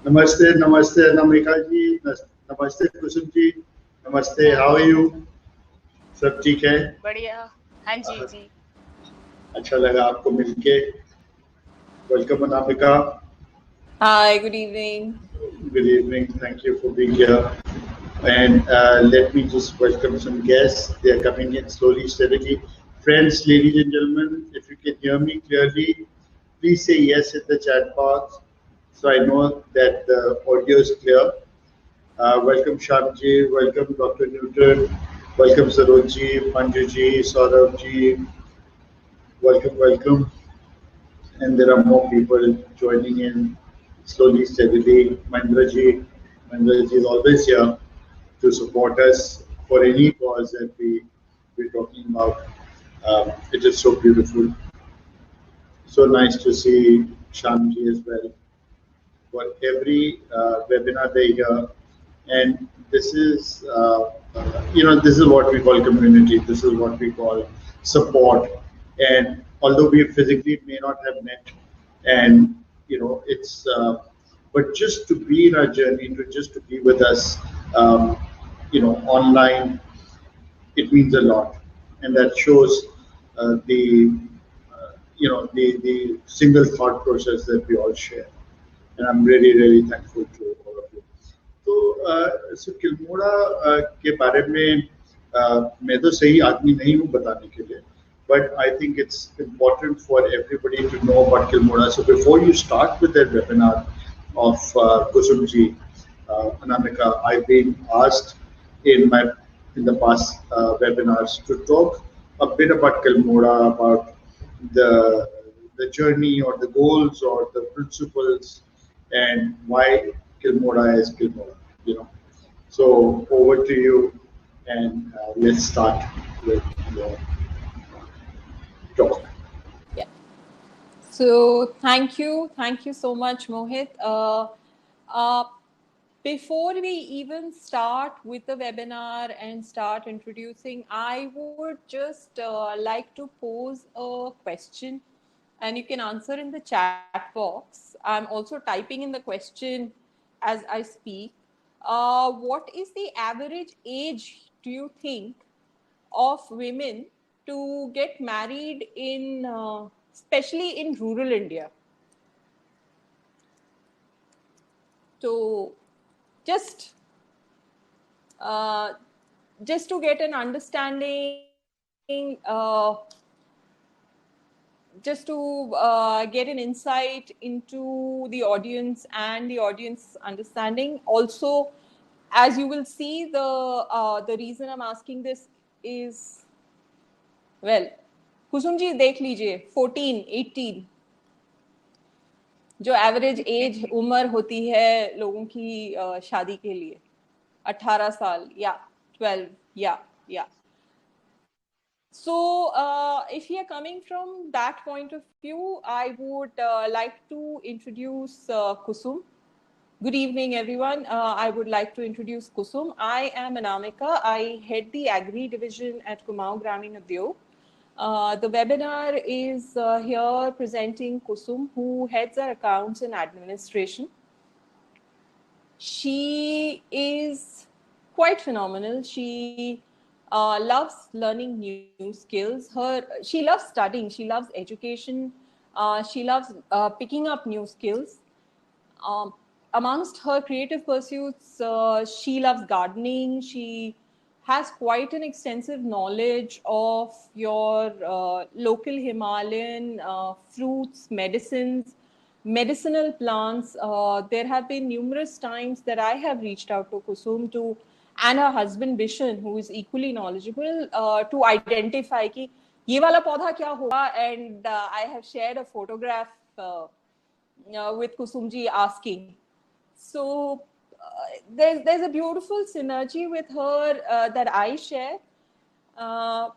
नमस्ते नमस्ते अनामिका जी, नमस्ते कुसुम जी, नमस्ते, हाउ आर यू? सब ठीक है? बढ़िया। हाँ जी अ, जी। अच्छा लगा आपको मिलके। Welcome Anamika. Hi, good evening. Good evening, thank you for being here. And let me just welcome some guests. They are coming in slowly, steadily. Friends, ladies and gentlemen, if you can hear me clearly, please say yes in the chat box so I know that the audio is clear. Welcome Shamji, welcome Dr. Newton, welcome Sarojji, Manjuji, Saurabhji, welcome, welcome. And there are more people joining in slowly, steadily. Mandraji is always here to support us for any cause that we're talking about. It is so beautiful. So nice to see Shamji as well. For every webinar they hear, and this is this is what we call community. This is what we call support. And although we physically may not have met, and it's but just to be in our journey, to just to be with us, online, it means a lot, and that shows the the single thought process that we all share. And I'm really, really thankful to all of you. तो किल्मोड़ा के बारे में मैं तो सही आदमी नहीं हूँ बताने के लिए, but I think it's important for everybody to know about Kilmora. So before you start with that webinar of Kusumji, Anamika, I've been asked in the past webinars to talk a bit about Kilmora, about the the journey or the goals or the principles and why Kilmora is Kilmora. So over to you, and let's start with your talk. Yeah. So thank you so much, Mohit. Uh, Before we even start with the webinar and start introducing, I would just like to pose a question, and you can answer in the chat box. I'm also typing in the question as I speak. What is the average age, do you think, of women to get married in, especially in rural India? So just uh, just to get an understanding, just to get an insight into the audience and the audience understanding. Also, as you will see, the reason I'm asking this is, well, Kusum ji देख लीजिए 14, 18 जो average age उम्र होती है लोगों की शादी के लिए, 18 साल या 12 या So, if you are coming from that point of view, I would like to introduce Kusum. Good evening, everyone. I would like to introduce Kusum. I am Anamika. I head the Agri division at Kumaon Gramin Udyog. The webinar is here presenting Kusum, who heads our accounts and administration. She is quite phenomenal. She loves learning new skills. She loves studying. She loves education. She loves picking up new skills. Um, Amongst her creative pursuits, she loves gardening. She has quite an extensive knowledge of your local Himalayan fruits, medicines, medicinal plants. There have been numerous times that I have reached out to Kusum to and her husband Bishan, who is equally knowledgeable, to identify कि ये वाला पौधा क्या होगा, and I have shared a photograph with Kusumji asking. So there's a beautiful synergy with her that I share. Uh,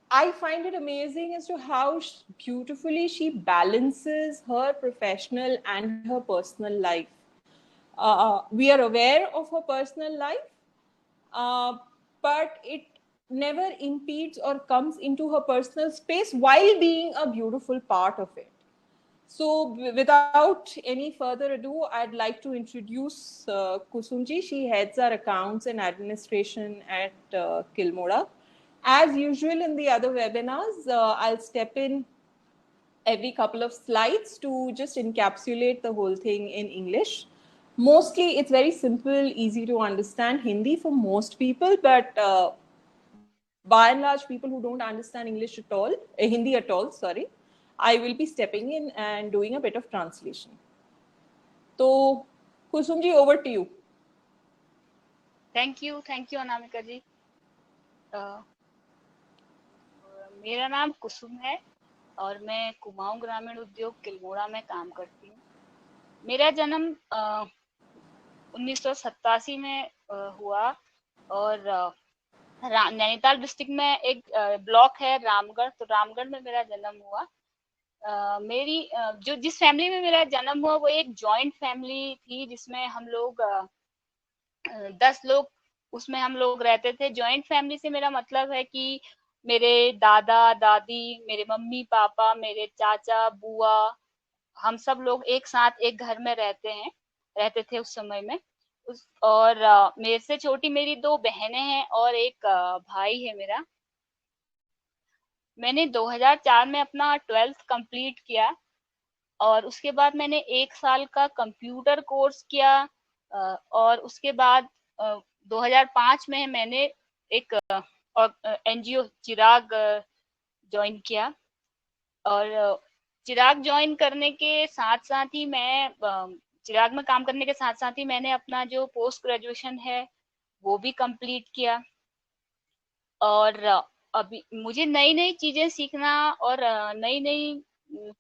I find it amazing as to how beautifully she balances her professional and her personal life. We are aware of her personal life, but it never impedes or comes into her personal space while being a beautiful part of it. So, without any further ado, I'd like to introduce Kusumji. She heads our accounts and administration at Kilmora. As usual in the other webinars, I'll step in every couple of slides to just encapsulate the whole thing in English. Mostly, it's very simple, easy to understand Hindi for most people, but by and large, people who don't understand English at all, Hindi at all, sorry, I will be stepping in and doing a bit of translation. So, Kusum ji, over to you. Thank you, Anamika जी. मेरा नाम कुसुम है और मैं कुमाऊं ग्रामीण उद्योग किल्मोड़ा में काम करती हूँ. मेरा जन्म 1987 में हुआ और नैनीताल डिस्ट्रिक्ट में एक ब्लॉक है रामगढ़, तो रामगढ़ में मेरा जन्म हुआ. मेरी जो जिस फैमिली में मेरा जन्म हुआ वो एक जॉइंट फैमिली थी जिसमें हम लोग 10 लोग उसमें हम लोग रहते थे. जॉइंट फैमिली से मेरा मतलब है कि मेरे दादा दादी, मेरे मम्मी पापा, मेरे चाचा बुआ, हम सब लोग एक साथ एक घर में रहते थे उस समय में. और मेरे से छोटी मेरी 2 बहनें हैं और एक भाई है मेरा. मैंने 2004 में अपना 12th कंप्लीट किया और उसके बाद मैंने 1 साल का कंप्यूटर कोर्स किया और उसके बाद 2005 में मैंने एक एनजीओ चिराग ज्वाइन किया. और चिराग ज्वाइन करने के साथ साथ ही मैं चिराग में काम करने के साथ साथ ही मैंने अपना जो पोस्ट ग्रेजुएशन है वो भी कंप्लीट किया. और अभी मुझे नई नई चीजें सीखना और नई नई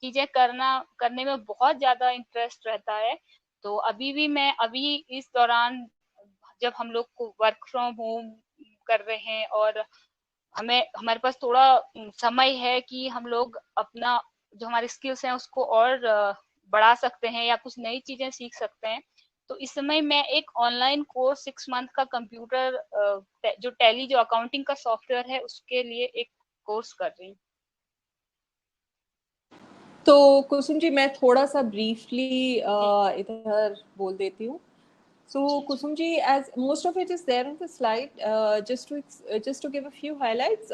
चीजें करने में बहुत ज्यादा इंटरेस्ट रहता है. तो अभी इस दौरान जब हम लोग को वर्क फ्रॉम होम कर रहे हैं और हमारे पास थोड़ा समय है कि हम लोग अपना जो हमारे स्किल्स हैं उसको और बढ़ा सकते हैं या कुछ नई चीजें सीख सकते हैं. तो इस समय मैं एक ऑनलाइन कोर्स 6 मंथ का कंप्यूटर जो टैली जो अकाउंटिंग का सॉफ्टवेयर है उसके लिए एक कोर्स कर रही हूँ. तो कुसुम जी मैं थोड़ा सा ब्रीफली इधर बोल देती हूँ. So Kusum ji, as most of it is there on the slide, just to give a few highlights,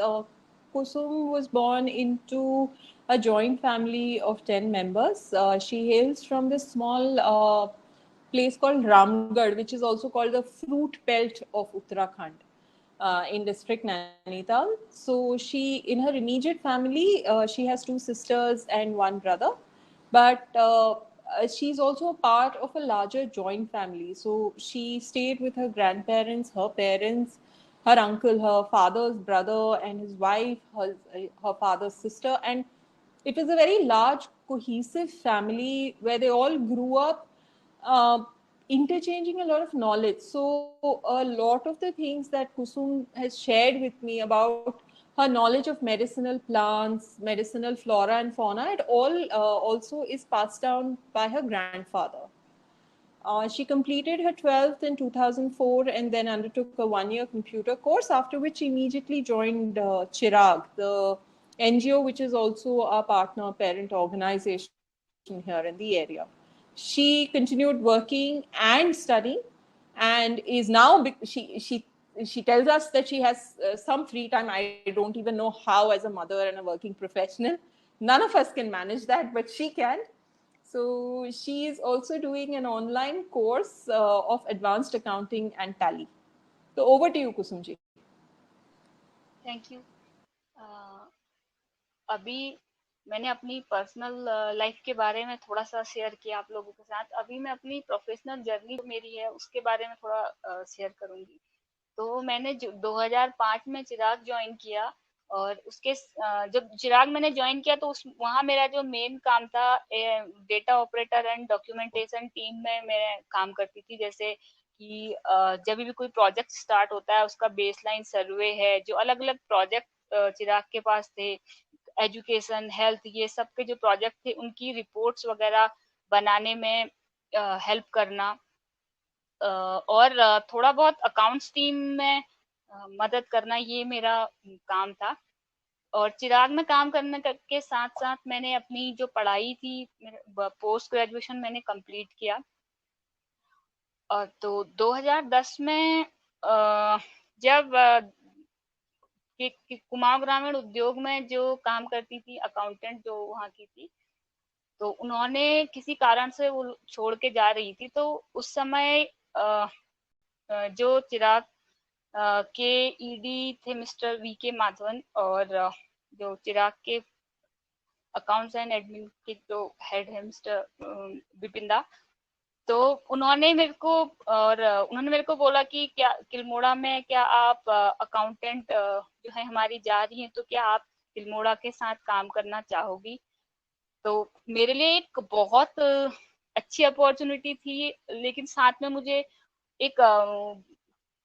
Kusum was born into a joint family of 10 members. She hails from this small place called Ramgarh, which is also called the fruit belt of Uttarakhand. In district Nainital. So she, in her immediate family, she has 2 sisters and 1 brother, but she's also a part of a larger joint family. So she stayed with her grandparents, her parents, her uncle, her father's brother and his wife, her father's sister, and it was a very large cohesive family where they all grew up interchanging a lot of knowledge. So a lot of the things that Kusum has shared with me about her knowledge of medicinal plants, medicinal flora and fauna, it all also is passed down by her grandfather. She completed her 12th in 2004 and then undertook a 1-year computer course, after which she immediately joined Chirag, the NGO, which is also our partner parent organization here in the area. She continued working and studying and is now, she tells us that she has some free time. I don't even know how, as a mother and a working professional. None of us can manage that, but she can. So she is also doing an online course of advanced accounting and tally. So over to you, Kusum ji. Thank you. अभी मैंने अपनी personal life के बारे में थोड़ा सा share किया आप लोगों के साथ. अभी मैं अपनी प्रोफेशनल जर्नी जो मेरी है उसके बारे में थोड़ा शेयर करूंगी. तो मैंने 2005 में चिराग ज्वाइन किया और उसके जब चिराग मैंने ज्वाइन किया तो वहाँ मेरा जो मेन काम था data operator and documentation team में मैं काम करती थी. जैसे कि जब भी कोई प्रोजेक्ट स्टार्ट होता है उसका बेसलाइन सर्वे है, जो अलग अलग प्रोजेक्ट चिराग के पास थे, एजुकेशन हेल्थ ये सब के जो प्रोजेक्ट थे उनकी रिपोर्ट्स वगैरह बनाने में हेल्प करना और थोड़ा बहुत अकाउंट्स टीम में मदद करना, ये मेरा काम था. और चिराग में काम करने के साथ साथ मैंने अपनी जो पढ़ाई थी, पोस्ट ग्रेजुएशन मैंने कंप्लीट किया। और तो 2010 में जब कि कुमाऊं ग्रामीण उद्योग में जो काम करती थी, अकाउंटेंट जो वहाँ की थी, तो उन्होंने किसी कारण से वो छोड़ के जा रही थी। तो उस समय जो चिराग के ईडी थे मिस्टर वी के माधवन, और जो चिराग के अकाउंट्स एंड एडमिन के जो हेड है मिस्टर विपिन दा, तो उन्होंने मेरे को बोला कि क्या किल्मोड़ा में क्या आप अकाउंटेंट जो है हमारी जा रही हैं, तो क्या आप किल्मोड़ा के साथ काम करना चाहोगी? तो मेरे लिए एक बहुत अच्छी अपॉर्चुनिटी थी, लेकिन साथ में मुझे एक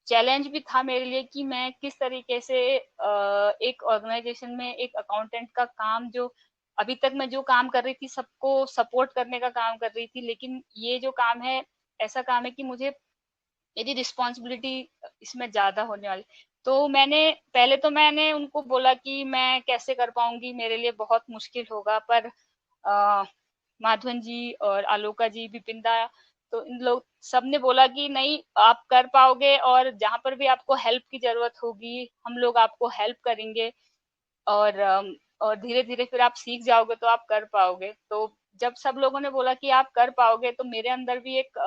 चैलेंज भी था मेरे लिए कि मैं किस तरीके से एक ऑर्गेनाइजेशन में एक अकाउंटेंट का काम, जो अभी तक मैं जो काम कर रही थी सबको सपोर्ट करने का काम कर रही थी, लेकिन ये जो काम है ऐसा काम है कि मुझे मेरी रिस्पॉन्सिबिलिटी इसमें ज्यादा होने वाली। तो मैंने उनको बोला कि मैं कैसे कर पाऊंगी, मेरे लिए बहुत मुश्किल होगा। पर माधवन जी और आलोका जी, विपिंदा, तो इन लोग सबने बोला कि नहीं, आप कर पाओगे, और जहां पर भी आपको हेल्प की जरूरत होगी हम लोग आपको हेल्प करेंगे, और धीरे धीरे फिर आप सीख जाओगे तो आप कर पाओगे। तो जब सब लोगों ने बोला कि आप कर पाओगे, तो मेरे अंदर भी एक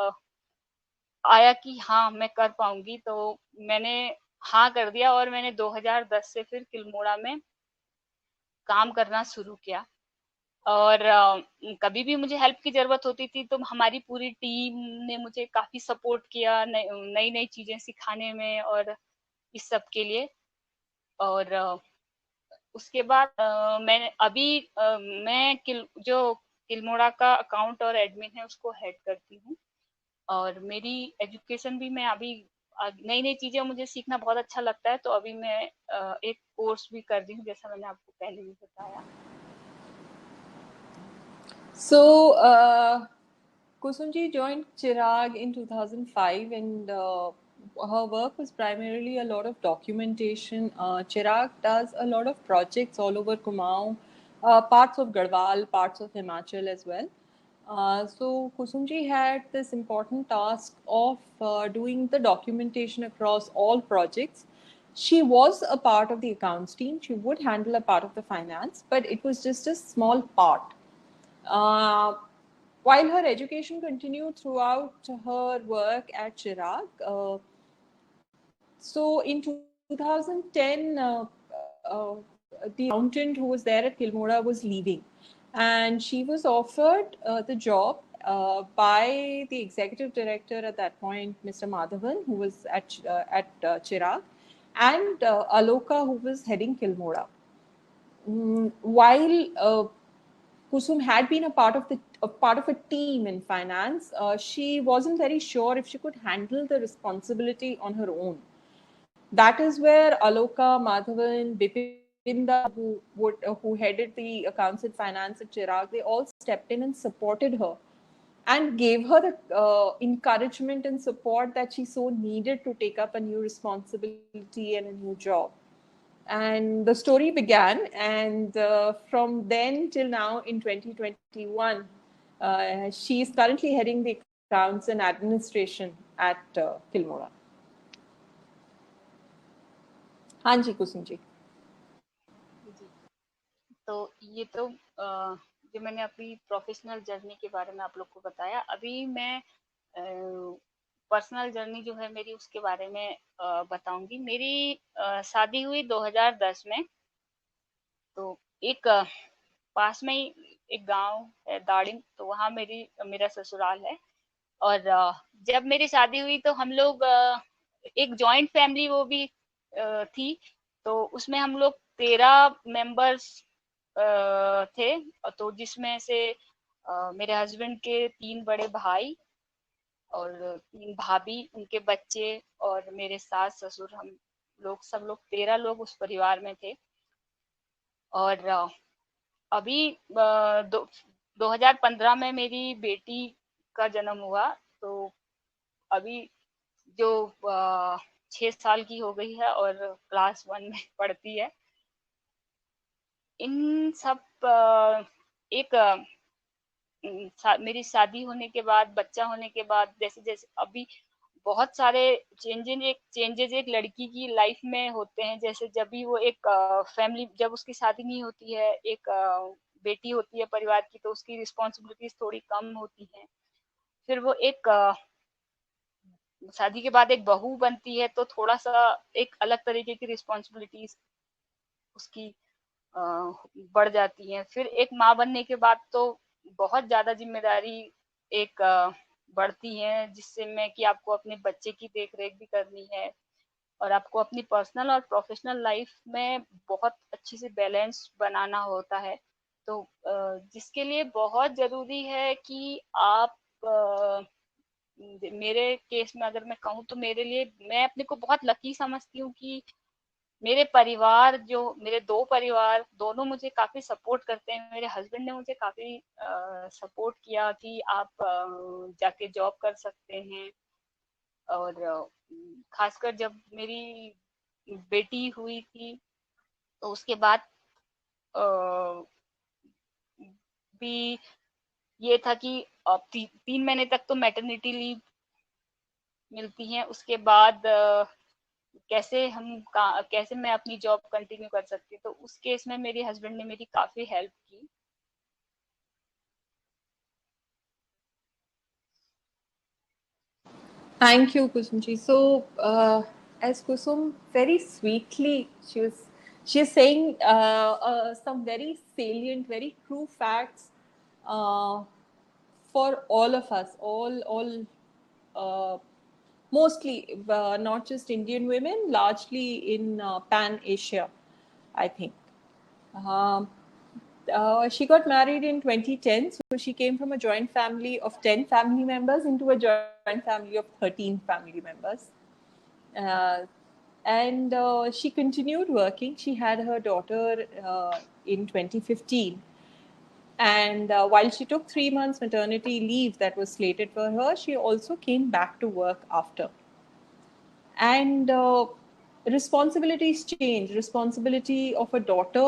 आया कि हाँ मैं कर पाऊंगी। तो मैंने हाँ कर दिया, और मैंने 2010 से फिर किल्मोड़ा में काम करना शुरू किया। और कभी भी मुझे हेल्प की जरूरत होती थी तो हमारी पूरी टीम ने मुझे काफी सपोर्ट किया, नई नई चीजें सिखाने में और इस सब के लिए। और उसके बाद मैं जो किल्मोड़ा का अकाउंट और एडमिन है उसको हेड करती हूँ। और मेरी एजुकेशन भी, मैं अभी नई नई चीजें मुझे सीखना बहुत अच्छा लगता है, तो अभी मैं एक कोर्स भी कर रही हूँ, जैसा मैंने आपको पहले भी बताया। So, Kusumji joined Chirag in 2005, and her work was primarily a lot of documentation. Chirag does a lot of projects all over Kumaon, parts of Garhwal, parts of Himachal as well. So Kusumji had this important task of doing the documentation across all projects. She was a part of the accounts team. She would handle a part of the finance, but it was just a small part. Uh, while her education continued throughout her work at Chirag, so in 2010, the accountant who was there at Kilmora was leaving, and she was offered the job by the executive director at that point, Mr. Madhavan, who was at Chirag, and Aloka, who was heading Kilmora. While Kusum had been a part of a team in finance, she wasn't very sure if she could handle the responsibility on her own. That is where Aloka, Madhavan, Bipinda, who headed the accounts and finance at Chirag, they all stepped in and supported her and gave her the encouragement and support that she so needed to take up a new responsibility and a new job. And the story began, and from then till now in 2021, she is currently heading the accounts and administration at Kilmora. हाँ जी कुसुम जी। जी, तो ये तो जो मैंने अपनी professional journey के बारे में आप लोग को बताया। अभी मैं पर्सनल जर्नी जो है मेरी, उसके बारे में बताऊंगी। मेरी शादी हुई 2010 में। तो एक पास में ही एक गांव है दाड़िम, तो वहाँ मेरा ससुराल है। और जब मेरी शादी हुई तो हम लोग एक जॉइंट फैमिली वो भी थी। तो उसमें हम लोग 13 मेंबर्स थे। तो जिसमें से मेरे हस्बैंड के 3 बड़े भाई और 3 भाभी, उनके बच्चे, और मेरे सास ससुर, हम लोग सब लोग 13 लोग उस परिवार में थे। और अभी 2015 में मेरी बेटी का जन्म हुआ। तो अभी जो 6 साल की हो गई है और क्लास 1 में पढ़ती है। इन सब एक मेरी शादी होने के बाद, बच्चा होने के बाद, जैसे जैसे अभी बहुत सारे चेंजेस एक लड़की की लाइफ में होते हैं। जैसे जब भी वो एक फैमिली, जब उसकी शादी नहीं होती है, एक बेटी होती है परिवार की, तो उसकी रिस्पॉन्सिबिलिटीज थोड़ी कम होती हैं। फिर वो एक शादी के बाद एक बहू बनती है, तो थोड़ा सा एक अलग तरीके की रिस्पॉन्सिबिलिटीज उसकी अ, बढ़ जाती हैं। फिर एक माँ बनने के बाद तो बहुत ज्यादा जिम्मेदारी एक बढ़ती है, जिससे में कि आपको अपने बच्चे की देख रेख भी करनी है, और आपको अपनी पर्सनल और प्रोफेशनल लाइफ में बहुत अच्छे से बैलेंस बनाना होता है। तो जिसके लिए बहुत जरूरी है कि आप मेरे केस में अगर मैं कहूँ तो मेरे लिए, मैं अपने को बहुत लकी समझती हूँ कि मेरे परिवार, जो मेरे दो परिवार दोनों मुझे काफी सपोर्ट करते हैं। मेरे हस्बैंड ने मुझे काफी सपोर्ट किया कि आप जाके जॉब कर सकते हैं। और खासकर जब मेरी बेटी हुई थी, तो उसके बाद अ, भी ये था कि अब 3 महीने तक तो मैटरनिटी लीव मिलती है। उसके बाद कैसे मैं अपनी जॉब कंटिन्यू कर सकती हूँ, तो उस केस में मेरे हस्बैंड ने मेरी काफी हेल्प की। Thank you, Kusumji. So, as Kusum very sweetly, she's saying some very salient, very true facts for all of us, all mostly not just Indian women, largely in Pan Asia, I think. She got married in 2010, so she came from a joint family of 10 family members into a joint family of 13 family members. And she continued working. She had her daughter in 2015. And while she took 3 months maternity leave that was slated for her, she also came back to work after. And responsibilities change. Responsibility of a daughter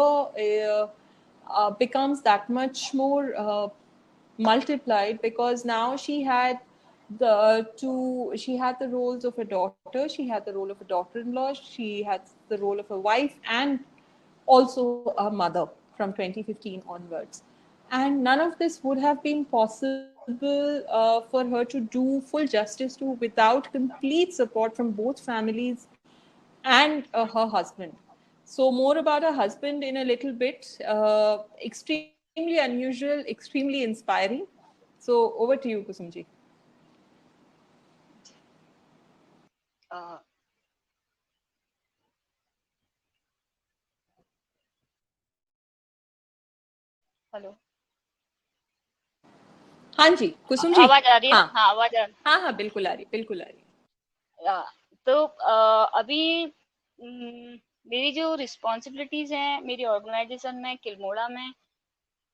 becomes that much more multiplied, because now she had the roles of a daughter, she had the role of a daughter-in-law, she had the role of a wife, and also a mother from 2015 onwards. And none of this would have been possible for her to do full justice to without complete support from both families and her husband. So, more about her husband in a little bit. Extremely unusual, extremely inspiring. So, over to you, Kusumji. Hello, हाँ जी, कुसुम जी। आवाज आ रही है? हाँ हाँ, आवाज आ रही हाँ हाँ, बिल्कुल आ रही, बिल्कुल आ रही। तो अभी मेरी जो रिस्पॉन्सिबिलिटीज हैं मेरी ऑर्गेनाइजेशन में, किल्मोड़ा में,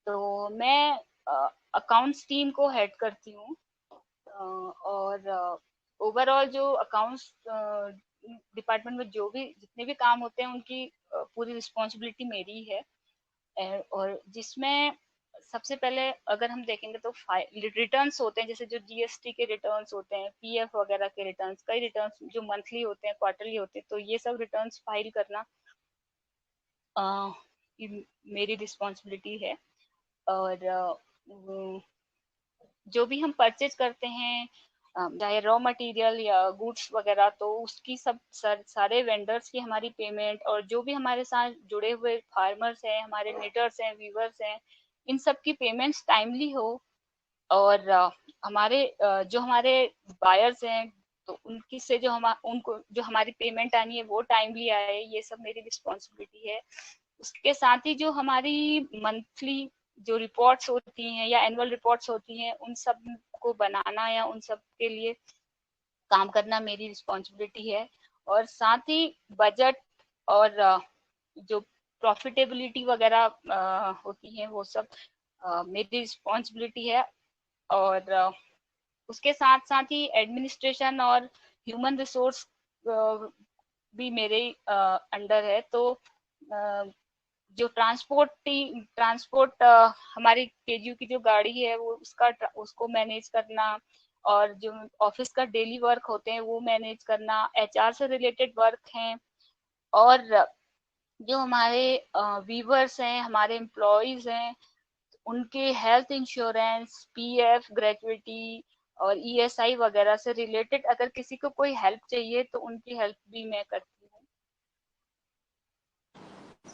तो मैं अकाउंट्स टीम को हेड करती हूँ। और ओवरऑल जो अकाउंट्स डिपार्टमेंट में जो भी जितने भी काम होते हैं, उनकी पूरी रिस्पॉन्सिबिलिटी मेरी है। और जिसमें सबसे पहले अगर हम देखेंगे तो रिटर्न्स होते हैं, जैसे जो जीएसटी के रिटर्न्स होते हैं, पीएफ वगैरह के रिटर्न्स, कई रिटर्न्स जो मंथली होते हैं, क्वार्टरली होते हैं, तो ये सब रिटर्न्स फाइल करना मेरी रिस्पॉन्सिबिलिटी है। और जो भी हम परचेज करते हैं, चाहे रॉ मटेरियल या गुड्स वगैरह, तो उसकी सारे वेंडर्स की हमारी पेमेंट, और जो भी हमारे साथ जुड़े हुए फार्मर्स हैं, हमारे नीडर्स हैं, वीवर्स हैं, इन सब की पेमेंट्स टाइमली हो। और जो हमारे बायर्स हैं, तो उनकी से उनको जो हमारी पेमेंट आनी है वो टाइमली आए, ये सब मेरी रिस्पॉन्सिबिलिटी है। उसके साथ ही जो हमारी मंथली जो रिपोर्ट्स होती हैं या एनुअल रिपोर्ट्स होती हैं, उन सब को बनाना या उन सब के लिए काम करना मेरी रिस्पॉन्सिबिलिटी है। और साथ ही बजट और जो प्रॉफिटेबिलिटी वगैरह होती है, वो सब मेरी रिस्पॉन्सिबिलिटी है। और उसके साथ साथ ही एडमिनिस्ट्रेशन और ह्यूमन रिसोर्स भी मेरे अंडर है। तो जो ट्रांसपोर्ट हमारी केजीयू की जो गाड़ी है वो उसको मैनेज करना, और जो ऑफिस का डेली वर्क होते हैं वो मैनेज करना, एचआर से रिलेटेड वर्क हैं, और जो हमारे वीवर्स हैं, हमारे एम्प्लॉयज हैं, उनके हेल्थ इंश्योरेंस, पीएफ, ग्रेजुइटी और ईएसआई वगैरह से रिलेटेड अगर किसी को कोई हेल्प चाहिए तो उनकी हेल्प भी मैं करती हूँ।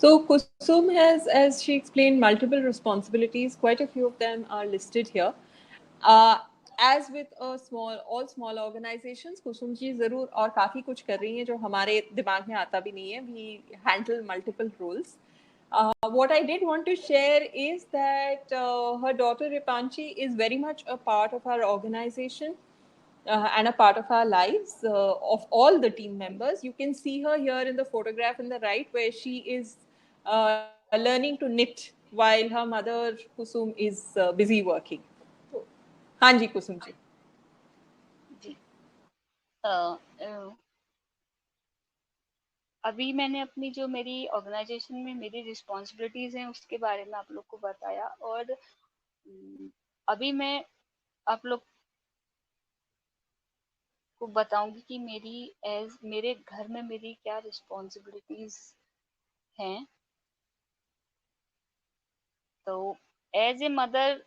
So Kusum has, as she explained, multiple responsibilities. Quite a few of them are listed here. As with all small organizations, Kusum ji जरूर और काफी कुछ कर रही हैं जो हमारे दिमाग में आता भी नहीं है. We handle multiple roles. What I did want to share is that her daughter Ripanchi is very much a part of our organization and a part of our lives, of all the team members. You can see her here in the photograph in the right, where she is learning to knit while her mother Kusum is busy working. हाँ जी कुसुम जी. जी अभी मैंने अपनी जो मेरी organisation में मेरी responsibilities हैं उसके बारे में आप लोग को बताया, और अभी मैं आप लोग को बताऊंगी कि मेरे घर में मेरी क्या रिस्पॉन्सिबिलिटीज हैं. तो एज ए मदर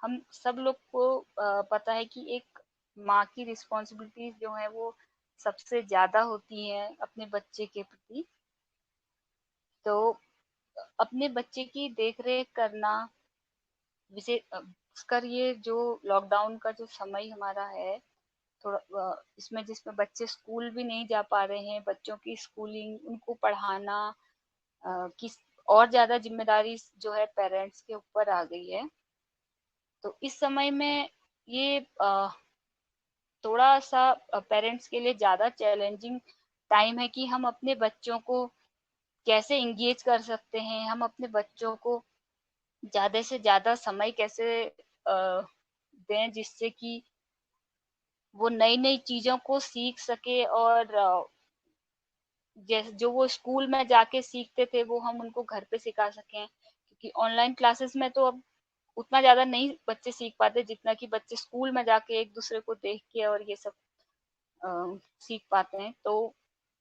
हम सब लोग को पता है कि एक माँ की रिस्पॉन्सिबिलिटीज जो है वो सबसे ज्यादा होती हैं अपने बच्चे के प्रति. तो अपने बच्चे की देख रेख करना, विशेषकर ये जो लॉकडाउन का जो समय हमारा है, थोड़ा इसमें जिसमें बच्चे स्कूल भी नहीं जा पा रहे हैं, बच्चों की स्कूलिंग, उनको पढ़ाना, किस और ज्यादा जिम्मेदारी जो है पेरेंट्स के ऊपर आ गई है. तो इस समय में ये थोड़ा सा पेरेंट्स के लिए ज्यादा चैलेंजिंग टाइम है कि हम अपने बच्चों को कैसे इंगेज कर सकते हैं, हम अपने बच्चों को ज्यादा से ज्यादा समय कैसे दें जिससे कि वो नई नई चीजों को सीख सके, और जैसे जो वो स्कूल में जाके सीखते थे वो हम उनको घर पे सिखा सकें, क्योंकि ऑनलाइन क्लासेस में तो अब उतना ज्यादा नहीं बच्चे सीख पाते जितना कि बच्चे स्कूल में जाके एक दूसरे को देख के और ये सब सीख पाते हैं. तो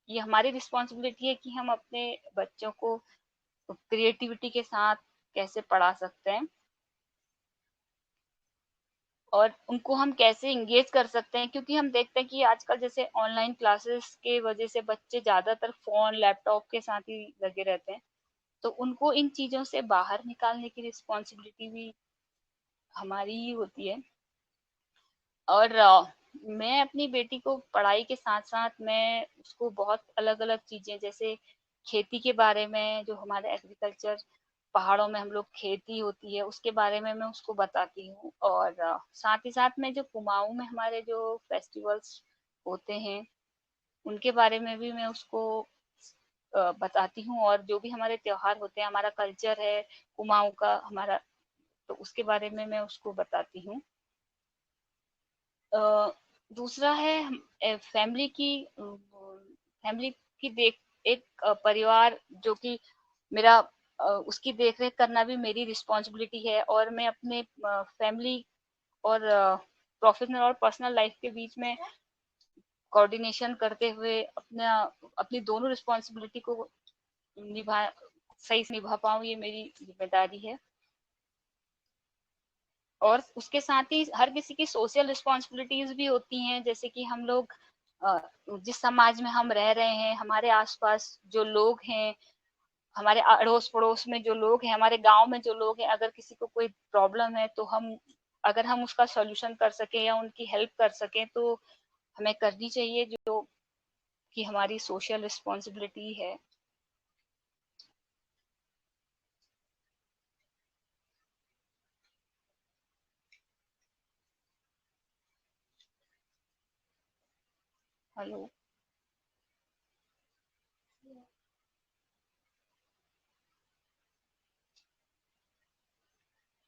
ये हमारी रिस्पॉन्सिबिलिटी है कि हम अपने बच्चों को क्रिएटिविटी के साथ कैसे पढ़ा सकते हैं और उनको हम कैसे इंगेज कर सकते हैं, क्योंकि हम देखते हैं कि आजकल जैसे ऑनलाइन क्लासेस के वजह से बच्चे ज्यादातर फोन लैपटॉप के साथ ही लगे रहते हैं. तो उनको इन चीजों से बाहर निकालने की रिस्पॉन्सिबिलिटी भी हमारी ही होती है. और मैं अपनी बेटी को पढ़ाई के साथ साथ मैं उसको बहुत अलग अलग चीजें, जैसे खेती के बारे में, जो हमारे एग्रीकल्चर पहाड़ों में हम लोग खेती होती है उसके बारे में मैं उसको बताती हूँ. और साथ ही साथ में जो कुमाऊं में हमारे जो फेस्टिवल्स होते हैं उनके बारे में भी मैं उसको बताती हूँ, और जो भी हमारे त्योहार होते हैं, हमारा कल्चर है कुमाऊं का हमारा, तो उसके बारे में मैं उसको बताती हूँ. दूसरा है फैमिली की देख एक परिवार जो कि मेरा उसकी देखरेख करना भी मेरी रिस्पॉन्सिबिलिटी है, और मैं अपने फैमिली और प्रोफेशनल और पर्सनल लाइफ के बीच में कोऑर्डिनेशन करते हुए अपनी दोनों रिस्पॉन्सिबिलिटी को सही से निभा पाऊँ, ये मेरी जिम्मेदारी है. और उसके साथ ही हर किसी की सोशल रिस्पॉन्सिबिलिटीज भी होती हैं, जैसे कि हम लोग जिस समाज में हम रह रहे हैं, हमारे आसपास जो लोग हैं, हमारे अड़ोस पड़ोस में जो लोग हैं, हमारे गांव में जो लोग हैं, अगर किसी को कोई प्रॉब्लम है तो अगर हम उसका सॉल्यूशन कर सकें या उनकी हेल्प कर सकें तो हमें करनी चाहिए, जो कि हमारी सोशल रिस्पॉन्सिबिलिटी है. हेलो.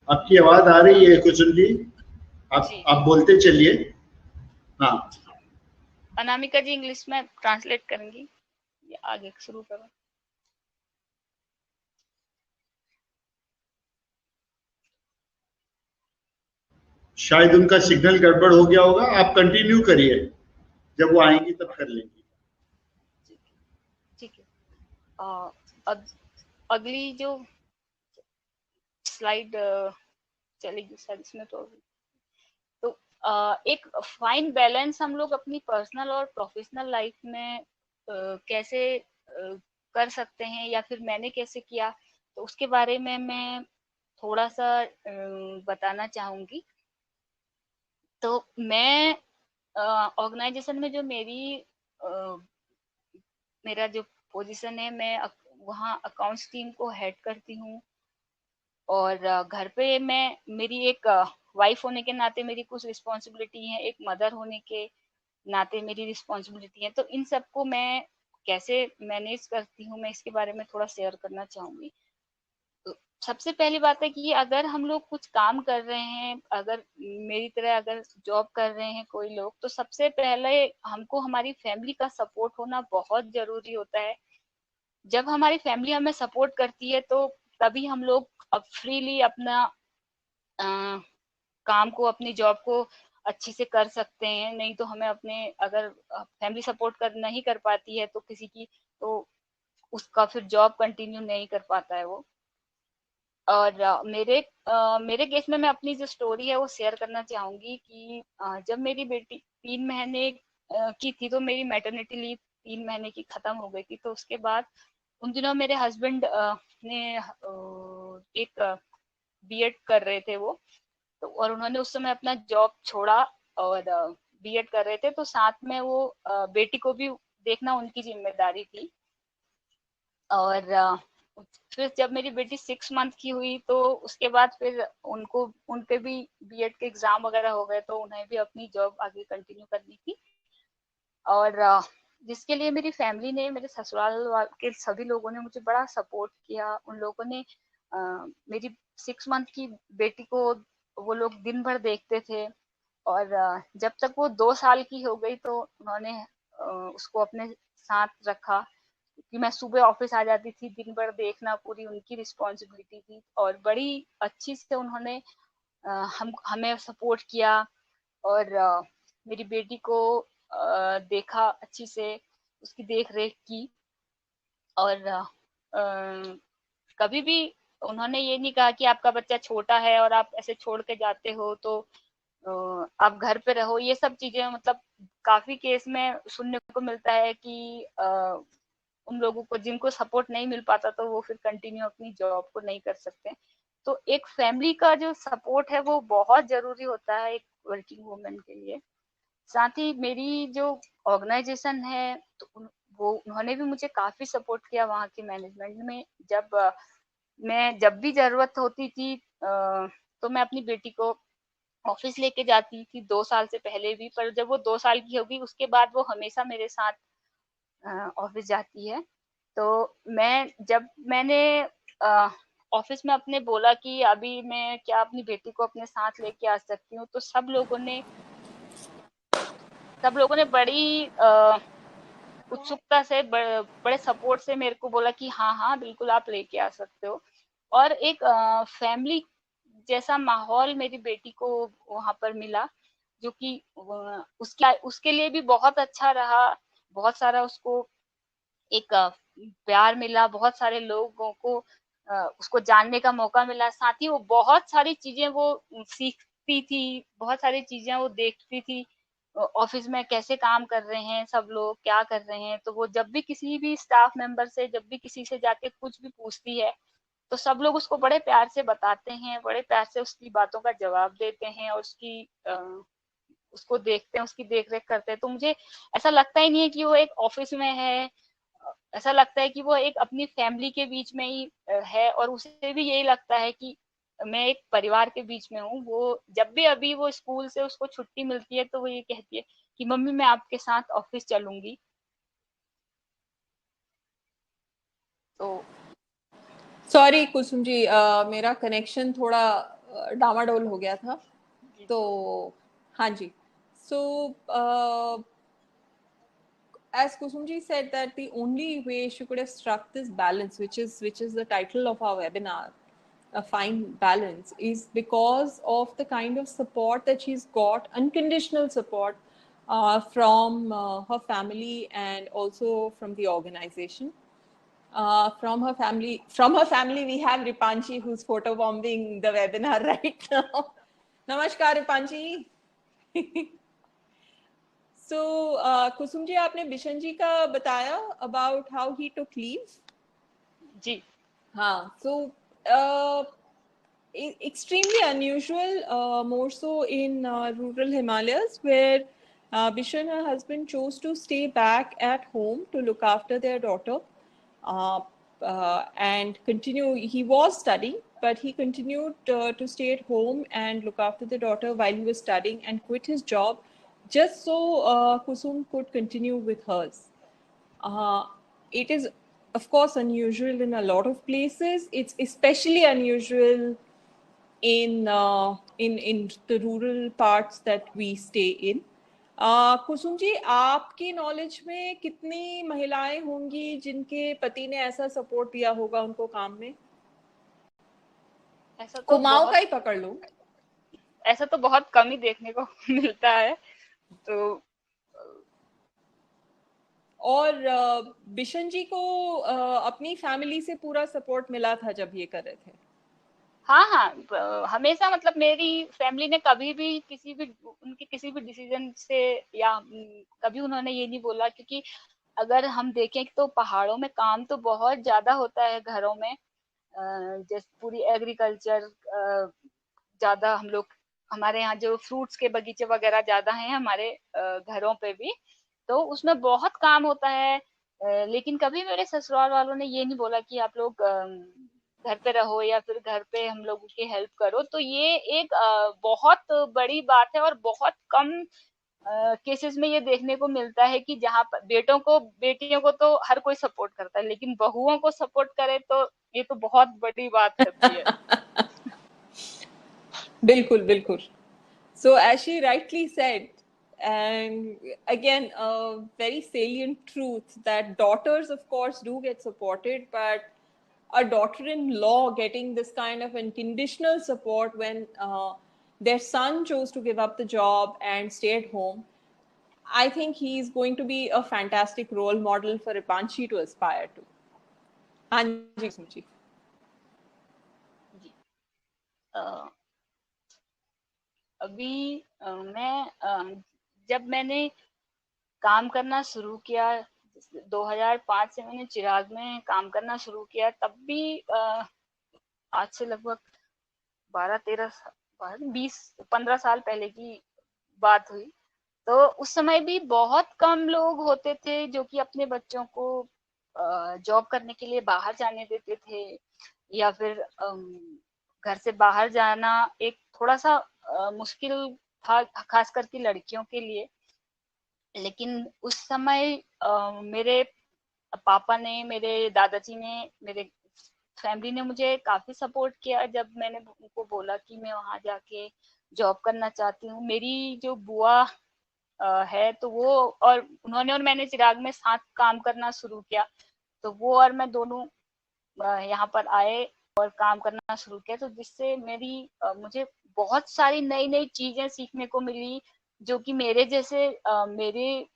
आपकी आवाज आ रही है कुसुम जी, आप बोलते चलिए. हाँ, अनामिका जी इंग्लिश में ट्रांसलेट करेंगी या आगे शुरू करो? शायद उनका सिग्नल गड़बड़ हो गया होगा, आप कंटिन्यू करिए, जब वो आएंगी तब कर लेंगी। ठीक है। अगली जो स्लाइड चलेगी सर, इसमें तो एक फाइन बैलेंस हम लोग अपनी पर्सनल और प्रोफेशनल लाइफ में कैसे कर सकते हैं, या फिर मैंने कैसे किया, तो उसके बारे में मैं थोड़ा सा बताना चाहूंगी। तो मैं ऑर्गेनाइजेशन में जो मेरा जो पोजीशन है, मैं वहाँ अकाउंट्स टीम को हेड करती हूँ। और घर पे मैं, मेरी एक वाइफ होने के नाते मेरी कुछ रिस्पॉन्सिबिलिटी है, एक मदर होने के नाते मेरी रिस्पॉन्सिबिलिटी है। तो इन सबको मैं कैसे मैनेज करती हूँ, मैं इसके बारे में थोड़ा शेयर करना चाहूंगी। तो सबसे पहली बात है कि अगर हम लोग कुछ काम कर रहे हैं, अगर मेरी तरह अगर जॉब कर रहे हैं कोई लोग, तो सबसे पहले हमको हमारी फैमिली का सपोर्ट होना बहुत जरूरी होता है। जब हमारी फैमिली हमें सपोर्ट करती है तो तभी हम लोग अब फ्रीली अपना काम को, अपनी जॉब को अच्छी से कर सकते हैं। नहीं तो हमें अपने, अगर फैमिली सपोर्ट कर नहीं कर पाती है तो किसी की, तो उसका फिर जॉब कंटिन्यू नहीं कर पाता है वो। और मेरे केस में मैं अपनी जो स्टोरी है वो शेयर करना चाहूंगी कि जब मेरी बेटी 3 महीने की थी, तो मेरी मैटरनिटी लीव 3 महीने की खत्म हो गई थी। तो उसके बाद उन दिनों मेरे हस्बैंड ने एक बीएड कर रहे थे वो, तो और उन्होंने उस समय अपना जॉब छोड़ा और बीएड कर रहे थे। तो साथ में वो बेटी को भी देखना उनकी जिम्मेदारी थी। और फिर जब मेरी बेटी 6 मंथ की हुई, तो उसके बाद फिर उनके भी बीएड के एग्जाम वगैरह हो गए, तो उन्हें भी अपनी जॉब आगे कंटिन्यू करनी थी। और जिसके लिए मेरी फैमिली ने, मेरे ससुराल के सभी लोगों ने मुझे बड़ा सपोर्ट किया। उन लोगों ने मेरी 6 मंथ की बेटी को वो लोग दिन भर देखते थे। और जब तक वो 2 साल की हो गई, तो उन्होंने उसको अपने साथ रखा, क्योंकि मैं सुबह ऑफिस आ जाती थी, दिन भर देखना पूरी उनकी रिस्पॉन्सिबिलिटी थी। और बड़ी अच्छी से उन्होंने हमें सपोर्ट किया। और मेरी बेटी को देखा अच्छी से, उसकी देख रेख की। और कभी भी उन्होंने ये नहीं कहा कि आपका बच्चा छोटा है और आप ऐसे छोड़ के जाते हो, तो आप घर पे रहो। ये सब चीजें मतलब काफी केस में सुनने को मिलता है कि उन लोगों को जिनको सपोर्ट नहीं मिल पाता, तो वो फिर कंटिन्यू अपनी जॉब को नहीं कर सकते। तो एक फैमिली का जो सपोर्ट है वो बहुत जरूरी होता है एक वर्किंग वुमेन के लिए। साथ ही मेरी जो ऑर्गेनाइजेशन है, तो वो उन्होंने भी मुझे काफी सपोर्ट किया वहाँ के मैनेजमेंट में। मैं जब भी जरूरत होती थी, तो मैं अपनी बेटी को ऑफिस लेके जाती थी 2 साल से पहले भी। पर जब वो 2 साल की होगी, उसके बाद वो हमेशा मेरे साथ ऑफिस जाती है। तो मैंने ऑफिस में अपने बोला कि अभी मैं क्या अपनी बेटी को अपने साथ लेके आ सकती हूँ, तो सब लोगों ने बड़ी उत्सुकता से, बड़े सपोर्ट से मेरे को बोला कि हाँ हाँ बिल्कुल आप लेके आ सकते हो। और एक फैमिली जैसा माहौल मेरी बेटी को वहां पर मिला, जो कि उसके लिए भी बहुत अच्छा रहा। बहुत सारा उसको एक प्यार मिला, बहुत सारे लोगों को उसको जानने का मौका मिला। साथ ही वो बहुत सारी चीजें वो सीखती थी, बहुत सारी चीजें वो देखती थी। ऑफिस में कैसे काम कर रहे हैं सब लोग, क्या कर रहे हैं, तो वो जब भी किसी भी स्टाफ मेंबर से, जब भी किसी से जाके कुछ भी पूछती है, तो सब लोग उसको बड़े प्यार से बताते हैं, बड़े प्यार से उसकी बातों का जवाब देते हैं, और उसको देखते हैं, उसकी देख रेख करते हैं। तो मुझे ऐसा लगता ही नहीं है कि वो एक ऑफिस में है। ऐसा लगता है कि वो एक अपनी फैमिली के बीच में ही है, और उसे भी यही लगता है कि मैं एक परिवार के बीच में हूँ। वो जब भी अभी वो स्कूल से उसको छुट्टी मिलती है, तो वो ये कहती है कि मम्मी मैं आपके साथ ऑफिस चलूंगी। तो सॉरी कुसुम जी, मेरा कनेक्शन थोड़ा डामाडोल हो गया था, तो हाँ जी। सो as Kusumji said that the only way she could have struck this balance, which is the title of our webinar, a fine balance is because of the kind of support that she's got, unconditional support from her family and also from the organization. From her family, we have Ripanchi, who's photobombing the webinar right now. Namaskar, Ripanchi. So, Kusum ji, आपने बिशन जी का बताया about how he took leave. जी हाँ, so extremely unusual, more so in rural Himalayas, where Bishan, her husband, chose to stay back at home to look after their daughter and continue. He was studying, but he continued to stay at home and look after the daughter while he was studying, and quit his job just so Kusum could continue with hers. It is, of course, unusual in a lot of places. It's especially unusual in the rural parts that we stay in. Kusum ji, आपकी knowledge में कितनी महिलाएं होंगी जिनके पति ने ऐसा support दिया होगा उनको काम में? ऐसा तो कुमाऊं का ही पकड़ लो, ऐसा तो बहुत कम ही देखने को मिलता है। तो और बिशन जी को अपनी फैमिली से पूरा सपोर्ट मिला था जब ये कर रहे थे? हाँ हाँ, हमेशा, मतलब मेरी फैमिली ने कभी भी उनके किसी भी डिसीजन से या कभी उन्होंने ये नहीं बोला, क्योंकि अगर हम देखें तो पहाड़ों में काम तो बहुत ज्यादा होता है घरों में, जैसे पूरी एग्रीकल्चर ज्यादा, हम लोग, हमारे यहाँ जो फ्रूट्स के बगीचे वगैरह ज्यादा हैं हमारे घरों पे भी, तो उसमें बहुत काम होता है। लेकिन कभी मेरे ससुराल वालों ने ये नहीं बोला कि आप लोग घर पे रहो या फिर घर पे हम लोगों की हेल्प करो। तो ये एक बहुत बड़ी बात है, और बहुत कम केसेस में ये देखने को मिलता है कि जहाँ पर बेटियों को तो हर कोई सपोर्ट करता है, लेकिन बहुओं को सपोर्ट करे तो ये तो बहुत बड़ी बात होती है। बिल्कुल बिल्कुल। So as she rightly said, and again a very salient truth, that daughters of course do get supported, but a daughter-in-law getting this kind of unconditional support when their son chose to give up the job and stay at home, I think he is going to be a fantastic role model for Ripanchi to aspire to. Anji Sumchi. अभी जब मैंने काम करना शुरू किया 2005 से, मैंने चिराग में काम करना शुरू किया, तब भी आज से लगभग 15 साल पहले की बात हुई। तो उस समय भी बहुत कम लोग होते थे जो कि अपने बच्चों को जॉब करने के लिए बाहर जाने देते थे, या फिर घर से बाहर जाना एक थोड़ा सा मुश्किल था, खास करके लड़कियों के लिए। लेकिन उस समय मेरे पापा ने, मेरे दादाजी ने, मेरे फैमिली ने मुझे काफी सपोर्ट किया जब मैंने उनको बोला कि मैं वहां जाके जॉब करना चाहती हूँ। मेरी जो बुआ है, तो वो और उन्होंने और मैंने चिराग में साथ काम करना शुरू किया, तो वो और मैं दोनों यहाँ पर आए और काम करना शुरू किया, तो जिससे मुझे बहुत सारी नई नई चीजें सीखने को मिली, जो कि मेरे जैसे मेरे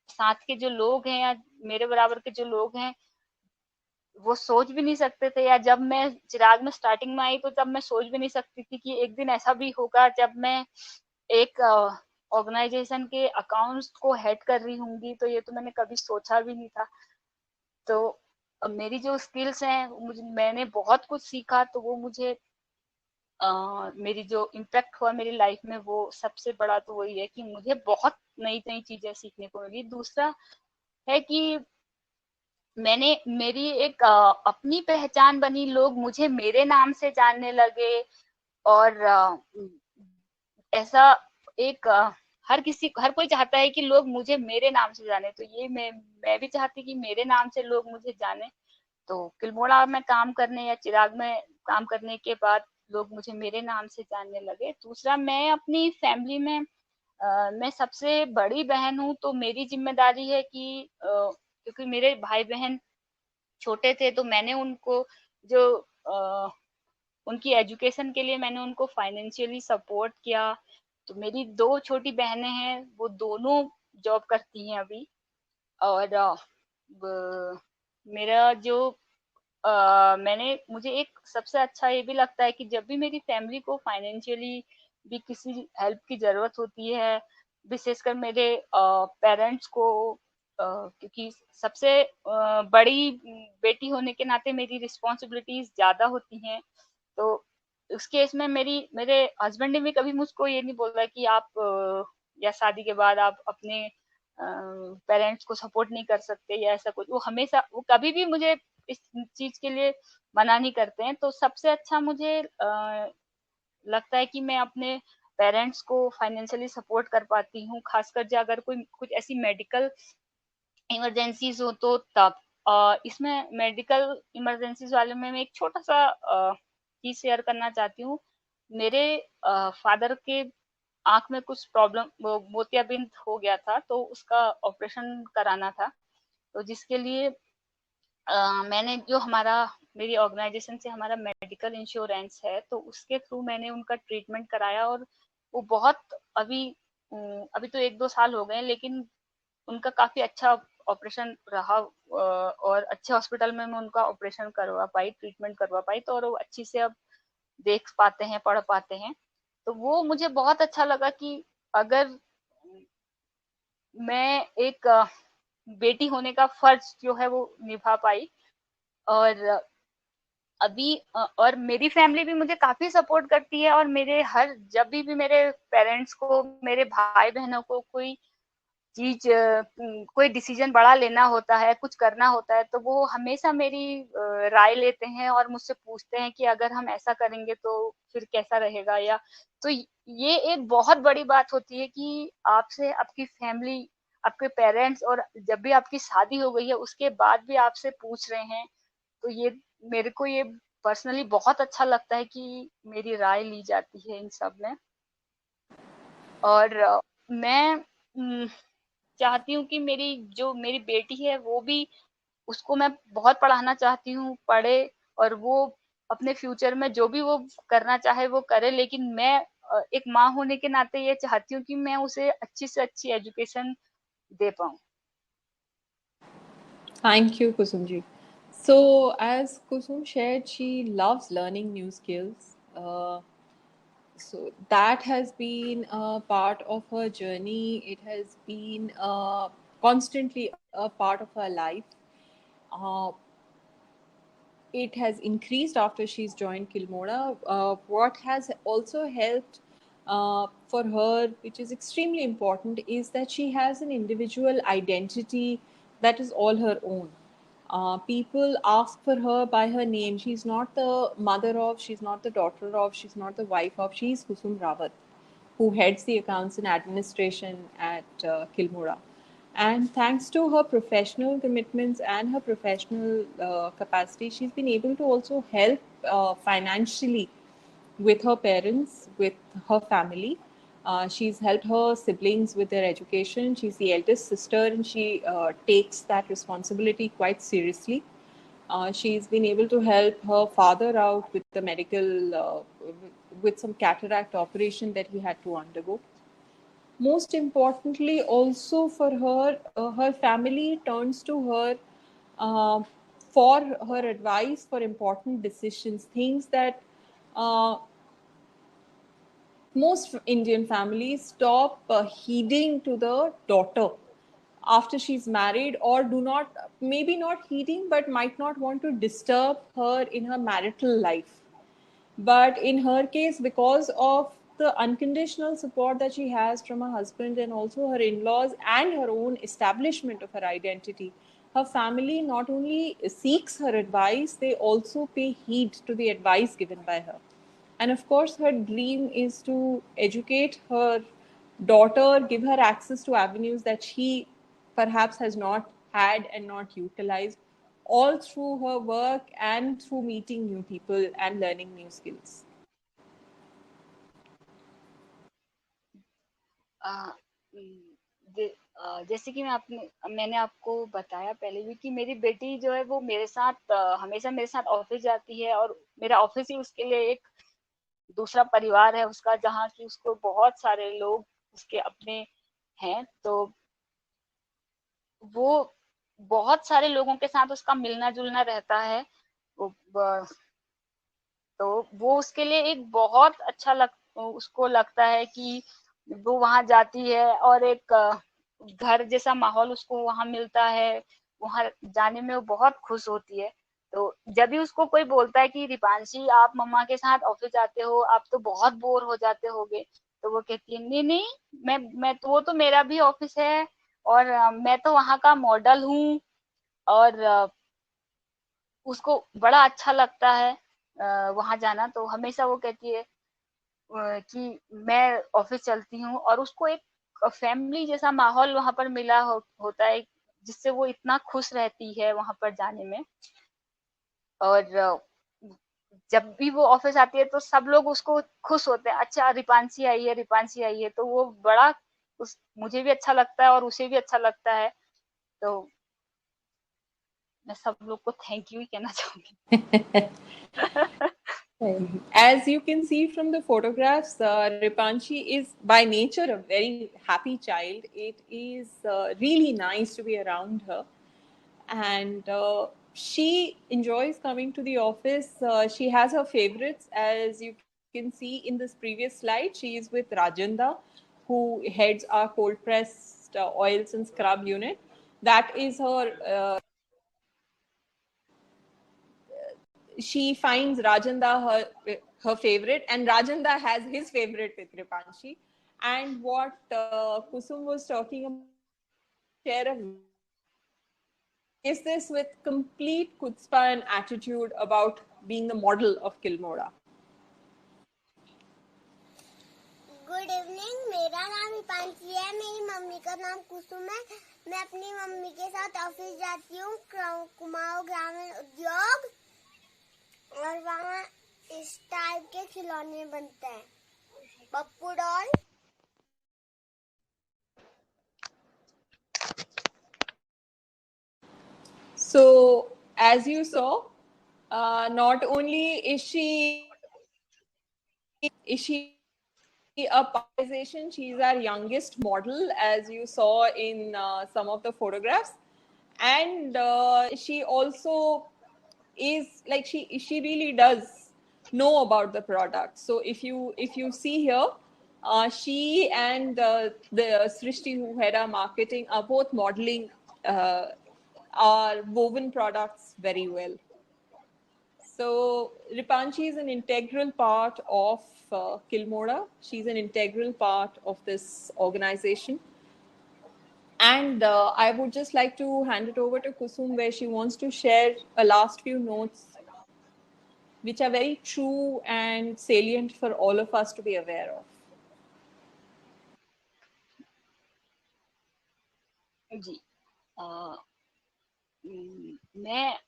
साथ के जो लोग हैं या मेरे बराबर के जो लोग हैं वो सोच भी नहीं सकते थे। या जब मैं चिराग में स्टार्टिंग में आई तो तब मैं सोच भी नहीं सकती थी कि एक दिन ऐसा भी होगा जब मैं एक ऑर्गेनाइजेशन के अकाउंट्स को हेड कर रही होंगी। तो ये तो मैंने कभी सोचा भी नहीं था। तो मेरी जो स्किल्स हैं, मैंने बहुत कुछ सीखा, तो वो मुझे मेरी जो इम्पैक्ट हुआ मेरी लाइफ में, वो सबसे बड़ा तो वही है कि मुझे बहुत नई नई चीजें सीखने को मिली। दूसरा है कि मेरी एक अपनी पहचान बनी, लोग मुझे मेरे नाम से जानने लगे, और ऐसा एक हर कोई चाहता है कि लोग मुझे मेरे नाम से जाने, तो ये मैं भी चाहती कि मेरे नाम से लोग मुझे जाने। तो किल्मोड़ा में काम करने या चिराग में काम करने के बाद लोग मुझे मेरे नाम से जानने लगे। दूसरा, मैं अपनी फैमिली में मैं सबसे बड़ी बहन हूँ, तो मेरी जिम्मेदारी है कि क्योंकि मेरे भाई बहन छोटे थे, तो मैंने उनको जो उनकी एजुकेशन के लिए मैंने उनको फाइनेंशियली सपोर्ट किया। तो मेरी 2 छोटी बहनें हैं, वो दोनों जॉब करती हैं अभी। और मेरा जो मुझे एक सबसे अच्छा ये भी लगता है कि जब भी मेरी फैमिली को फाइनेंशियली भी किसी हेल्प की जरूरत होती है, विशेषकर मेरे पेरेंट्स को, क्योंकि सबसे बड़ी बेटी होने के नाते मेरी रिस्पॉन्सिबिलिटीज ज्यादा होती हैं। तो उस केस में मेरे हस्बैंड ने भी कभी मुझको ये नहीं बोला कि आप या शादी के बाद आप अपने पेरेंट्स को सपोर्ट नहीं कर सकते या ऐसा कुछ। वो कभी भी मुझे इस चीज के लिए मना नहीं करते हैं। तो सबसे अच्छा मुझे लगता है कि मैं अपने पेरेंट्स को फाइनेंशियली सपोर्ट कर पाती हूँ, खासकर जो अगर कोई कुछ ऐसी मेडिकल इमरजेंसीज हो तो तब। इसमें मेडिकल इमरजेंसीज वाले में मैं एक छोटा सा चीज शेयर करना चाहती हूँ। मेरे फादर के आंख में कुछ प्रॉब्लम, मोतियाबिंद हो गया था, तो उसका ऑपरेशन कराना था। तो जिसके लिए मैंने जो मेरी ऑर्गेनाइजेशन से हमारा मेडिकल इंश्योरेंस है, तो उसके थ्रू मैंने उनका ट्रीटमेंट कराया। और वो बहुत अभी तो 1-2 साल हो गए हैं, लेकिन उनका काफी अच्छा ऑपरेशन रहा। और अच्छे हॉस्पिटल में मैं उनका ऑपरेशन करवा पाई, ट्रीटमेंट करवा पाई। तो और वो अच्छी से अब देख पाते हैं, पढ़ पाते हैं। तो वो मुझे बहुत अच्छा लगा कि अगर मैं एक बेटी होने का फर्ज जो है वो निभा पाई। और और मेरी फैमिली भी मुझे काफी सपोर्ट करती है। और जब भी मेरे पेरेंट्स को, मेरे भाई बहनों को कोई डिसीजन बड़ा लेना होता है, कुछ करना होता है, तो वो हमेशा मेरी राय लेते हैं और मुझसे पूछते हैं कि अगर हम ऐसा करेंगे तो फिर कैसा रहेगा। या तो ये एक बहुत बड़ी बात होती है कि आपसे आपकी फैमिली, आपके पेरेंट्स, और जब भी आपकी शादी हो गई है उसके बाद भी आपसे पूछ रहे हैं। तो ये मेरे को ये पर्सनली बहुत अच्छा लगता है कि मेरी राय ली जाती है इन सब में। और मैं चाहती हूँ कि मेरी बेटी है वो भी, उसको मैं बहुत पढ़ाना चाहती हूँ, पढ़े, और वो अपने फ्यूचर में जो भी वो करना चाहे वो करे। लेकिन मैं एक माँ होने के नाते ये चाहती हूँ कि मैं उसे अच्छी से अच्छी एजुकेशन दे पाऊँ। Thank you, Kusumji. So, as Kusum shared, she loves learning new skills. So that has been a part of her journey. It has been constantly a part of her life. Uh, it has increased after she's joined Kilmora. What has also helped for her, which is extremely important, is that she has an individual identity that is all her own. People ask for her by her name. She's not the mother of, she's not the daughter of, she's not the wife of, she's Kusum Rawat, who heads the accounts and administration at Kilmora. And thanks to her professional commitments and her professional capacity, she's been able to also help financially with her parents, with her family. She's helped her siblings with their education. She's the eldest sister and she takes that responsibility quite seriously. She's been able to help her father out with the medical, with some cataract operation that he had to undergo. Most importantly, also for her, her family turns to her uh, for her advice for important decisions, things that most Indian families stop heeding to the daughter after she's married, or do not, maybe not heeding, but might not want to disturb her in her marital life. But in her case, because of the unconditional support that she has from her husband and also her in laws and her own establishment of her identity, her family not only seeks her advice, they also pay heed to the advice given by her. And of course, her dream is to educate her daughter, give her access to avenues that she perhaps has not had and not utilized, all through her work and through meeting new people and learning new skills. uh, mm, the, जैसे कि मैंने आपको बताया पहले भी कि मेरी बेटी जो है वो मेरे साथ हमेशा मेरे साथ ऑफिस जाती है, और मेरा ऑफिस ही उसके लिए एक दूसरा परिवार है उसका, जहाँ की उसको बहुत सारे लोग उसके अपने हैं। तो वो बहुत सारे लोगों के साथ उसका मिलना जुलना रहता है। वो तो वो उसके लिए एक बहुत अच्छा उसको लगता है कि वो वहां जाती है, और एक घर जैसा माहौल उसको वहां मिलता है। वहां जाने में वो बहुत खुश होती है। तो जब भी उसको कोई बोलता है कि रिपांशी आप मम्मा के साथ ऑफिस जाते हो, आप तो बहुत बोर हो जाते होगे, तो वो कहती है नहीं नहीं, मैं तो वो तो मेरा भी ऑफिस है, और मैं तो वहां का मॉडल हूँ। और उसको बड़ा अच्छा लगता है वहां जाना। तो हमेशा वो कहती है कि मैं ऑफिस चलती हूँ, और उसको एक फैमिली जैसा माहौल वहां पर मिला होता है, जिससे वो इतना खुश रहती है वहां पर जाने में। और जब भी वो ऑफिस आती है तो सब लोग उसको खुश होते हैं, अच्छा रिपांशी आई है, रिपांशी आई है। तो वो बड़ा मुझे भी अच्छा लगता है और उसे भी अच्छा लगता है। तो मैं सब लोग को थैंक यू ही कहना चाहूंगी। As you can see from the photographs, Ripanshi is by nature a very happy child. It is really nice to be around her, and she enjoys coming to the office. She has her favorites, as you can see in this previous slide. She is with Rajanda, who heads our cold pressed oils and scrub unit. That is her. She finds Rajanda her favorite, and Rajanda has his favorite with Ripanshi. And what Kusum was talking about, share a is this with complete kutzpa and attitude about being the model of Kilmora. Good evening, मेरा नाम रिपांशी है, मेरी mummy का नाम कुसुम है। मैं अपनी mummy के साथ ऑफिस जाती हूँ, कुमाऊं ग्रामीण उद्योग, और वहाँ इस टाइप के खिलौने बनते हैं, Pappu doll. So, as you saw, not only is she a popularization, she's our youngest model, as you saw in some of the photographs, and she also is like she really does know about the product. So if you see here, she and the Srishti, who had our marketing, are both modeling our woven products very well. So Ripanshi is an integral part of Kilmora. She's an integral part of this organization. And I would just like to hand it over to Kusum, where she wants to share a last few notes, which are very true and salient for all of us to be aware of. जी, मैं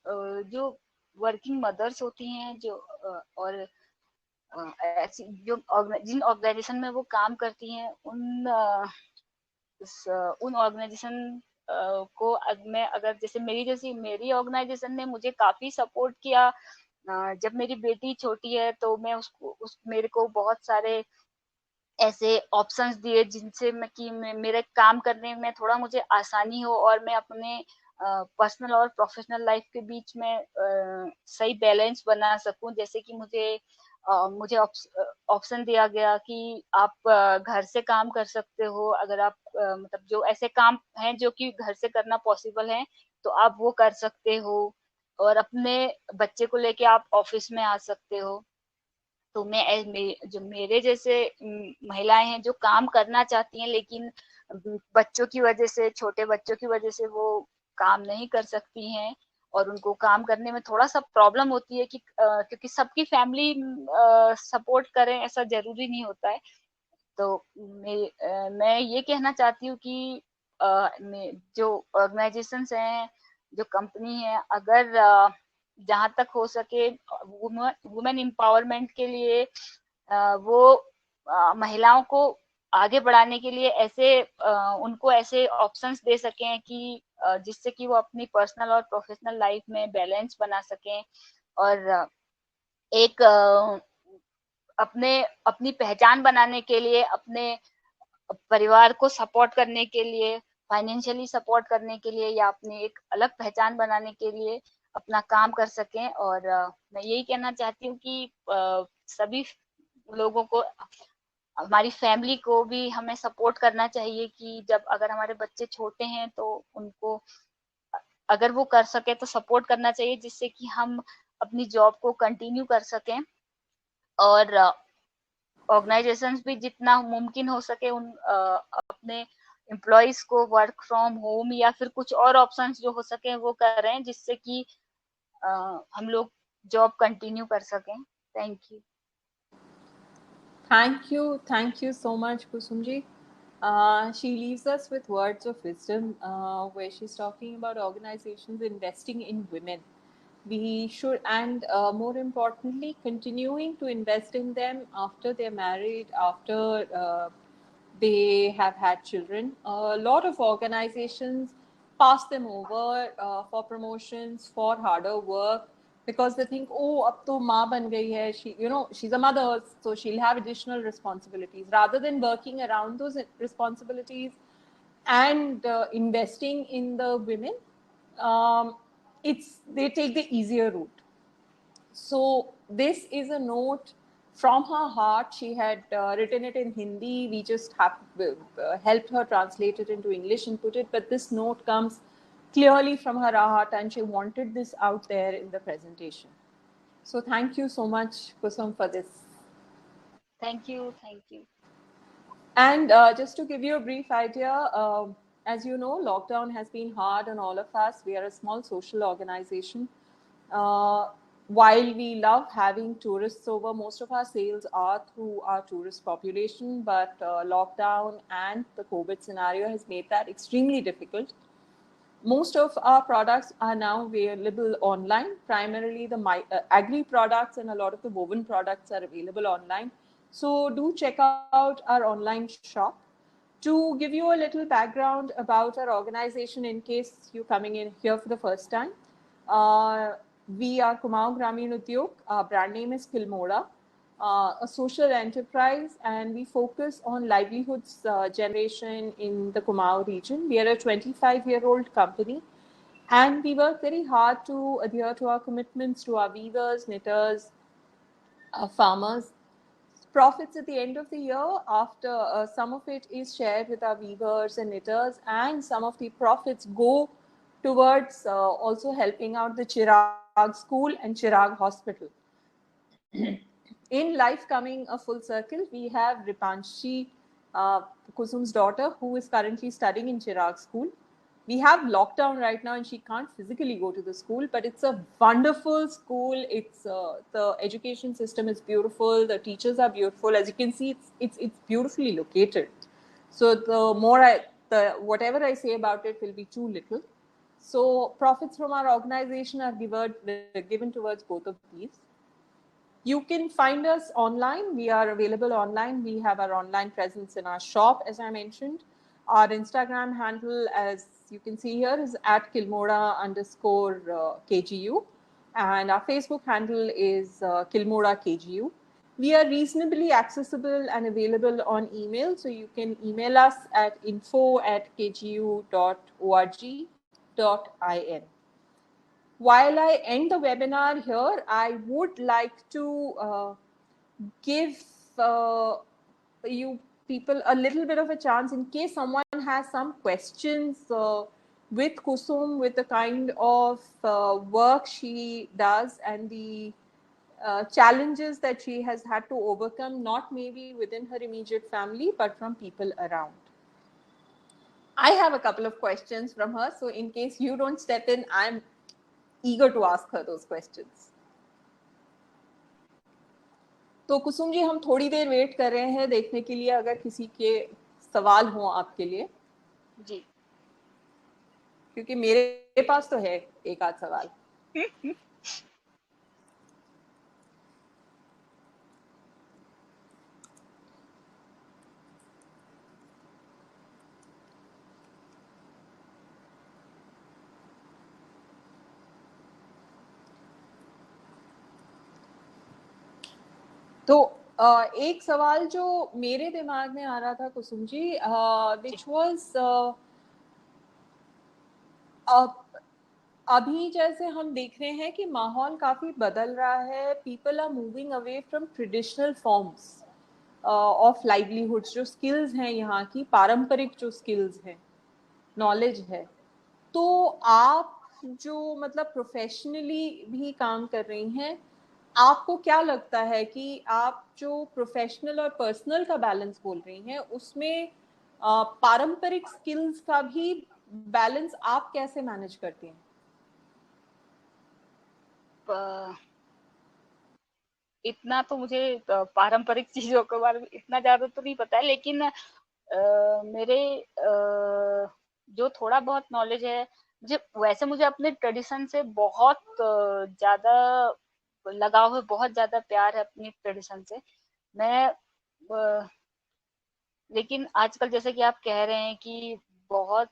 जो working mothers होती हैं, जो और ऐसी जो जिन organisation में वो काम करती हैं, उन ऑर्गेनाइजेशन को मैं अगर जैसे मेरी ऑर्गेनाइजेशन ने मुझे काफी सपोर्ट किया। जब मेरी बेटी छोटी है तो मैं मेरे को बहुत सारे ऐसे ऑप्शंस दिए जिनसे मेरे काम करने में थोड़ा मुझे आसानी हो, और मैं अपने पर्सनल और प्रोफेशनल लाइफ के बीच में सही बैलेंस बना सकूं। जैसे कि मुझे ऑप्शन दिया गया कि आप घर से काम कर सकते हो, अगर आप मतलब जो ऐसे काम हैं जो कि घर से करना पॉसिबल है, तो आप वो कर सकते हो, और अपने बच्चे को लेके आप ऑफिस में आ सकते हो। तो जो मेरे जैसे महिलाएं हैं जो काम करना चाहती हैं, लेकिन बच्चों की वजह से, छोटे बच्चों की वजह से वो काम नहीं कर सकती हैं, और उनको काम करने में थोड़ा सा प्रॉब्लम होती है कि क्योंकि सबकी फैमिली सपोर्ट करें ऐसा जरूरी नहीं होता है। तो मैं ये कहना चाहती हूँ कि जो ऑर्गेनाइजेशंस हैं, जो कंपनी है, अगर जहां तक हो सके वुमेन एम्पावरमेंट के लिए वो महिलाओं को आगे बढ़ाने के लिए ऐसे उनको ऐसे ऑप्शंस दे सकें कि जिससे कि वो अपनी पर्सनल और प्रोफेशनल लाइफ में बैलेंस बना सकें और एक अपने अपनी पहचान बनाने के लिए, अपने परिवार को सपोर्ट करने के लिए, फाइनेंशियली सपोर्ट करने के लिए या अपनी एक अलग पहचान बनाने के लिए अपना काम कर सकें। और मैं यही कहना चाहती हूँ कि सभी लोगों को, हमारी फैमिली को भी हमें सपोर्ट करना चाहिए कि जब अगर हमारे बच्चे छोटे हैं तो उनको अगर वो कर सके तो सपोर्ट करना चाहिए, जिससे कि हम अपनी जॉब को कंटिन्यू कर सकें। और ऑर्गेनाइजेशंस भी जितना मुमकिन हो सके उन अपने एम्प्लॉइज को वर्क फ्रॉम होम या फिर कुछ और ऑप्शंस जो हो सके वो करें, जिससे कि हम लोग जॉब कंटिन्यू कर सकें। Thank you. Thank you so much, Kusumji. She leaves us with words of wisdom where she's talking about organizations investing in women. We should, and more importantly, continuing to invest in them after they're married, after they have had children. A lot of organizations pass them over for promotions, for harder work, because they think, oh, ab to maa ban gayi hai, she, you know, she's a mother, so she'll have additional responsibilities. Rather than working around those responsibilities and investing in the women, they take the easier route. So this is a note from her heart. She had written it in Hindi. We just helped her translate it into English and put it. But this note comes clearly from her heart, and she wanted this out there in the presentation. So thank you so much, Kusum, for this. Thank you. Thank you. And just to give you a brief idea, as you know, lockdown has been hard on all of us. We are a small social organization. While we love having tourists over, most of our sales are through our tourist population, but lockdown and the COVID scenario has made that extremely difficult. Most of our products are now available online. Primarily the agri products and a lot of the woven products are available online. So do check out our online shop. To give you a little background about our organization, in case you're coming in here for the first time, we are Kumaon Gramin Udyog. Our brand name is Kilmora, a social enterprise, and we focus on livelihoods generation in the Kumaon region. We are a 25-year-old company, and we work very hard to adhere to our commitments to our weavers, knitters, farmers. Profits at the end of the year, after some of it is shared with our weavers and knitters, and some of the profits go towards also helping out the Chirag School and Chirag Hospital. In life coming a full circle, we have Ripanshi, Kusum's daughter, who is currently studying in Chirag School. We have lockdown right now and she can't physically go to the school, but it's a wonderful school. It's the education system is beautiful. The teachers are beautiful. As you can see, it's beautifully located. So whatever I say about it will be too little. So profits from our organization are given towards both of these. You can find us online. We are available online. We have our online presence in our shop, as I mentioned. Our Instagram handle, as you can see here, is at Kilmora_KGU. And our Facebook handle is Kilmora KGU. We are reasonably accessible and available on email. So you can email us at info@kgu.org.in. While I end the webinar here, I would like to give you people a little bit of a chance in case someone has some questions with Kusum, with the kind of work she does and the challenges that she has had to overcome, not maybe within her immediate family, but from people around. I have a couple of questions from her. So in case you don't step in, I'm eager to ask her those questions. तो कुसुम जी, हम थोड़ी देर wait कर रहे हैं देखने के लिए अगर किसी के सवाल हो आपके लिए जी, क्योंकि मेरे पास तो है एक आध सवाल. तो एक सवाल जो मेरे दिमाग में आ रहा था कुसुम जी, विच वाज अभी जैसे हम देख रहे हैं कि माहौल काफी बदल रहा है, people are moving away from traditional forms of livelihoods, जो स्किल्स हैं यहाँ की पारंपरिक जो स्किल्स हैं, नॉलेज है। तो आप जो मतलब प्रोफेशनली भी काम कर रही हैं, आपको क्या लगता है कि आप जो प्रोफेशनल और पर्सनल का बैलेंस बोल रही हैं, उसमें पारंपरिक स्किल्स का भी बैलेंस आप कैसे मैनेज करती हैं? इतना तो मुझे पारंपरिक चीजों के बारे में इतना ज्यादा तो नहीं पता है, लेकिन मेरे जो थोड़ा बहुत नॉलेज है, वैसे मुझे अपने ट्रेडिशन से बहुत ज्यादा लगाव है, बहुत ज्यादा प्यार है अपनी ट्रेडिशन से। मैं लेकिन आजकल जैसे कि आप कह रहे हैं कि बहुत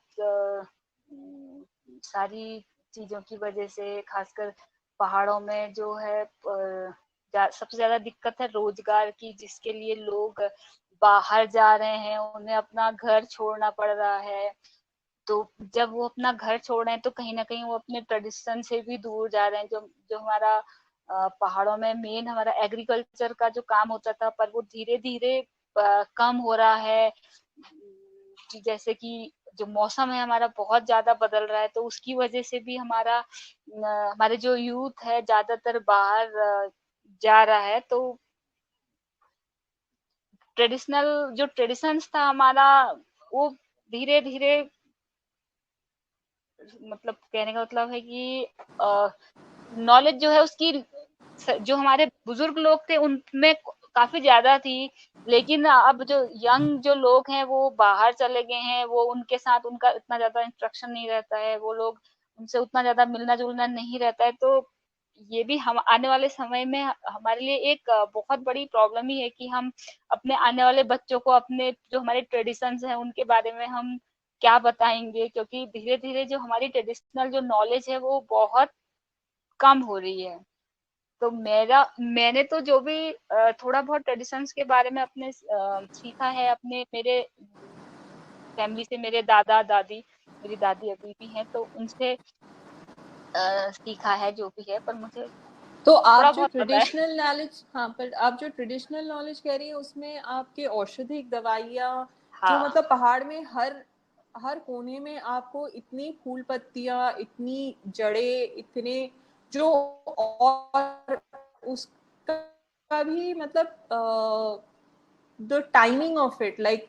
सारी चीजों की वजह से, खासकर पहाड़ों में जो है सबसे ज्यादा दिक्कत है रोजगार की, जिसके लिए लोग बाहर जा रहे हैं, उन्हें अपना घर छोड़ना पड़ रहा है। तो जब वो अपना घर छोड़ रहे हैं तो कहीं ना कहीं वो अपने ट्रेडिशन से भी दूर जा रहे हैं। जो जो हमारा पहाड़ों में मेन हमारा एग्रीकल्चर का जो काम होता था, पर वो धीरे धीरे कम हो रहा है। कि जैसे कि जो मौसम है हमारा बहुत ज्यादा बदल रहा है, तो उसकी वजह से भी हमारे जो यूथ है ज्यादातर बाहर जा रहा है। तो जो ट्रेडिशंस था हमारा, वो धीरे धीरे, मतलब कहने का मतलब है कि नॉलेज जो है उसकी, जो हमारे बुजुर्ग लोग थे उनमें काफी ज्यादा थी, लेकिन अब जो यंग जो लोग हैं वो बाहर चले गए हैं, वो उनके साथ उनका इतना ज्यादा इंटरेक्शन नहीं रहता है, वो लोग उनसे उतना ज्यादा मिलना जुलना नहीं रहता है। तो ये भी हम आने वाले समय में हमारे लिए एक बहुत बड़ी प्रॉब्लम ही है कि हम अपने आने वाले बच्चों को अपने जो हमारे ट्रेडिशंस हैं उनके बारे में हम क्या बताएंगे, क्योंकि धीरे धीरे जो हमारी ट्रेडिशनल जो नॉलेज है वो बहुत कम हो रही है। तो मैंने तो जो भी थोड़ा बहुत ट्रेडिशंस के बारे में अपने सीखा है, अपने मेरे फैमिली से, मेरे दादा दादी, मेरी दादी अभी भी हैं, तो उनसे सीखा है जो भी है, पर मुझे तो थोड़ा आप जो बहुत पता है। ट्रेडिशनल नॉलेज, हाँ, पर आप जो ट्रेडिशनल नॉलेज कह रही हैं उसमें आपके औषधिक दवाइयाँ, जो हाँ। मतलब पहाड़ में हर हर कोने में आपको इतनी फूल पत्तियाँ, इतनी जड़ें, इतने जो, और उसका भी मतलब the timing of it, like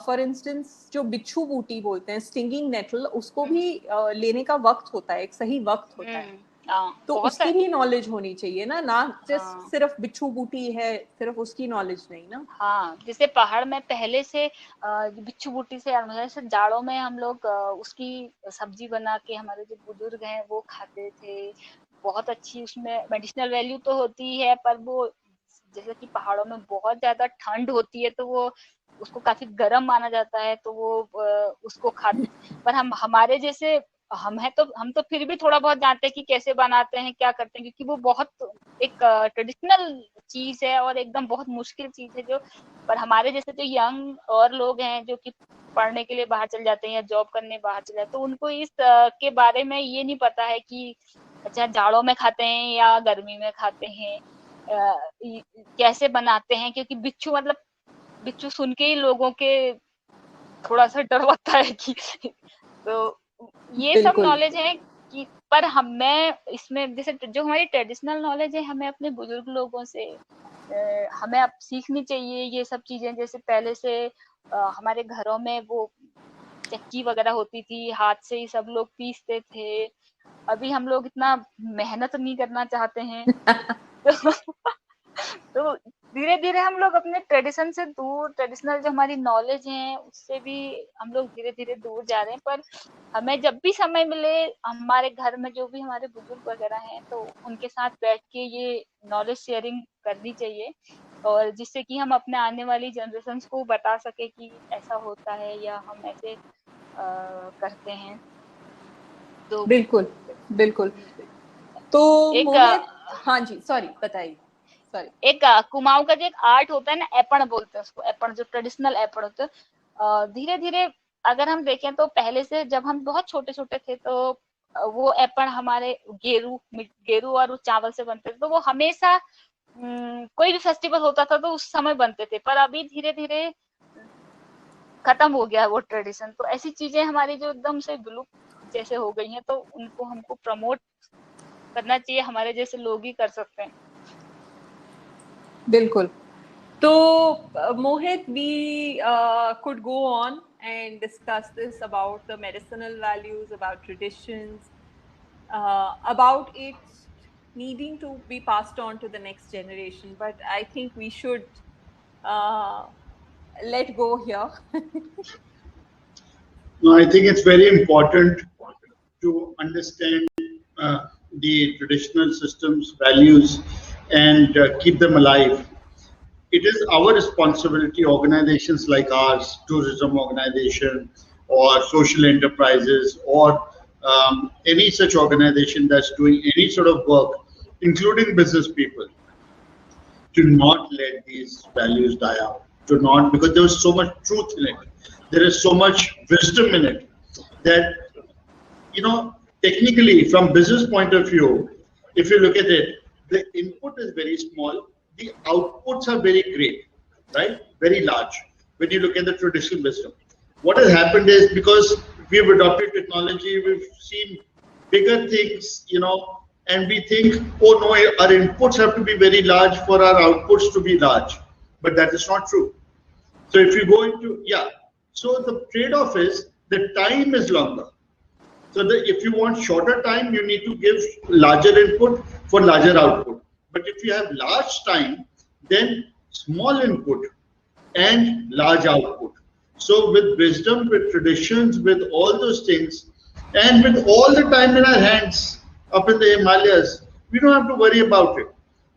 for instance जो बिच्छू बूटी बोलते हैं, स्टिंगिंग नेटल, उसको भी लेने का वक्त होता है, एक सही वक्त होता है। हाँ, तो बहुत उसकी भी नॉलेज होनी चाहिए ना, ना हाँ। सिर्फ बिच्छू बूटी है, सिर्फ उसकी नॉलेज नहीं ना। हाँ, जैसे पहाड़ में पहले से बिच्छू बूटी से, जैसे जाड़ों में हम लोग उसकी सब्जी बना के, हमारे जो बुजुर्ग हैं वो खाते थे। बहुत अच्छी उसमें मेडिसिनल वैल्यू तो होती है, पर वो जैसे कि पहाड़ों में बहुत ज्यादा ठंड होती है, तो वो उसको काफी गर्म माना जाता है, तो वो उसको खाते। पर हमारे जैसे हम तो फिर भी थोड़ा बहुत जानते हैं कि कैसे बनाते हैं, क्या करते हैं, क्योंकि वो बहुत एक ट्रेडिशनल चीज है और एकदम बहुत मुश्किल चीज है। जो पर हमारे जैसे जो यंग और लोग हैं जो कि पढ़ने के लिए बाहर चले जाते हैं या जॉब करने बाहर चले जाते हैं, तो उनको इस के बारे में ये नहीं पता है कि अच्छा जाड़ों में खाते हैं या गर्मी में खाते हैं, कैसे बनाते हैं, क्योंकि बिच्छू सुन के ही लोगों के थोड़ा सा डर लगता है कि तो ये सब बिल्कुल। नॉलेज है कि, पर मैं इसमें जैसे जो हमारी ट्रेडिशनल नॉलेज है, हमें अपने बुजुर्ग लोगों से हमें अब सीखनी चाहिए ये सब चीजें। जैसे पहले से हमारे घरों में वो चक्की वगैरह होती थी, हाथ से ही सब लोग पीसते थे। अभी हम लोग इतना मेहनत नहीं करना चाहते हैं। तो तो धीरे धीरे हम लोग अपने ट्रेडिशन से दूर, ट्रेडिशनल जो हमारी नॉलेज है उससे भी हम लोग धीरे धीरे दूर जा रहे हैं। पर हमें जब भी समय मिले, हमारे घर में जो भी हमारे बुजुर्ग वगैरह हैं, तो उनके साथ बैठ के ये नॉलेज शेयरिंग करनी चाहिए, और जिससे कि हम अपने आने वाली जनरेशन को बता सके कि ऐसा होता है या हम ऐसे करते हैं। तो बिल्कुल बिल्कुल। तो एक मोहित, हाँ जी, सॉरी, बताइए। Sorry. एक कुमाऊं का जो एक आर्ट होता है ना, एपण बोलते हैं उसको, एपण जो ट्रेडिशनल एपण होते हैं, धीरे धीरे अगर हम देखें तो पहले से जब हम बहुत छोटे छोटे थे तो वो एपण हमारे गेरू और चावल से बनते थे, तो वो हमेशा कोई भी फेस्टिवल होता था तो उस समय बनते थे, पर अभी धीरे धीरे खत्म हो गया वो ट्रेडिशन। तो ऐसी चीजें हमारी जो एकदम से विलुप्त जैसे हो गई हैं, तो उनको हमको प्रमोट करना चाहिए, हमारे जैसे लोग ही कर सकते हैं। बिल्कुल। तो Mohit, we could go on and discuss this about the medicinal values, about traditions, about it needing to be passed on to the next generation, but I think we should let go here. No, I think it's very important to understand the traditional systems, values, and keep them alive. It is our responsibility, organizations like ours, tourism organization or social enterprises or any such organization that's doing any sort of work, including business people, to not let these values die out, to not, because there is so much truth in it. There is so much wisdom in it that, you know, technically from business point of view, if you look at it, the input is very small, the outputs are very great, right? Very large. When you look at the traditional wisdom, what has happened is because we have adopted technology, we've seen bigger things, you know, and we think, oh no, our inputs have to be very large for our outputs to be large. But that is not true. So if you go into, so the trade-off is the time is longer. So if you want shorter time, you need to give larger input for larger output. But if you have large time, then small input and large output. So with wisdom, with traditions, with all those things, and with all the time in our hands up in the Himalayas, we don't have to worry about it.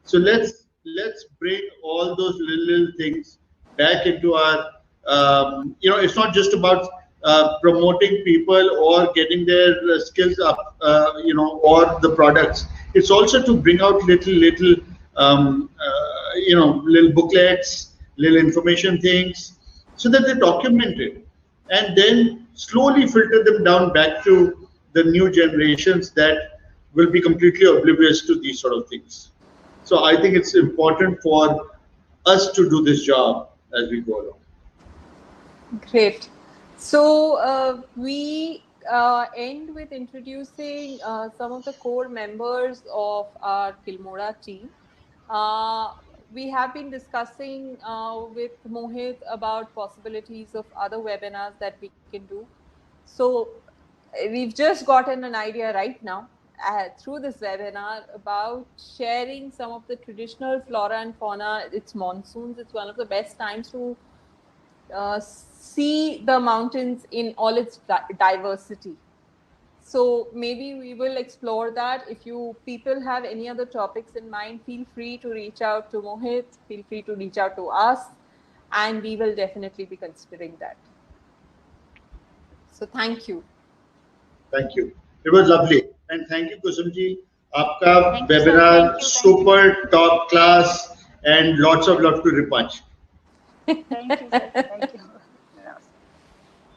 So let's bring all those little things back into our, it's not just about promoting people or getting their skills up, or the products. It's also to bring out little booklets, little information things, so that they document it and then slowly filter them down back to the new generations that will be completely oblivious to these sort of things. So I think it's important for us to do this job as we go along. Great. So we end with introducing some of the core members of our Kilmora team. We have been discussing with Mohit about possibilities of other webinars that we can do. So we've just gotten an idea right now through this webinar about sharing some of the traditional flora and fauna. It's monsoons. It's one of the best times to see the mountains in all its diversity. So maybe we will explore that. If you people have any other topics in mind, feel free to reach out to Mohit, feel free to reach out to us, and we will definitely be considering that. So thank you. Thank you. It was lovely. And thank you, Kusumji. Aapka webinar super top class and lots of love to Ripanch. Thank you, sir. Thank you.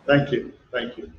Thank you. Thank you.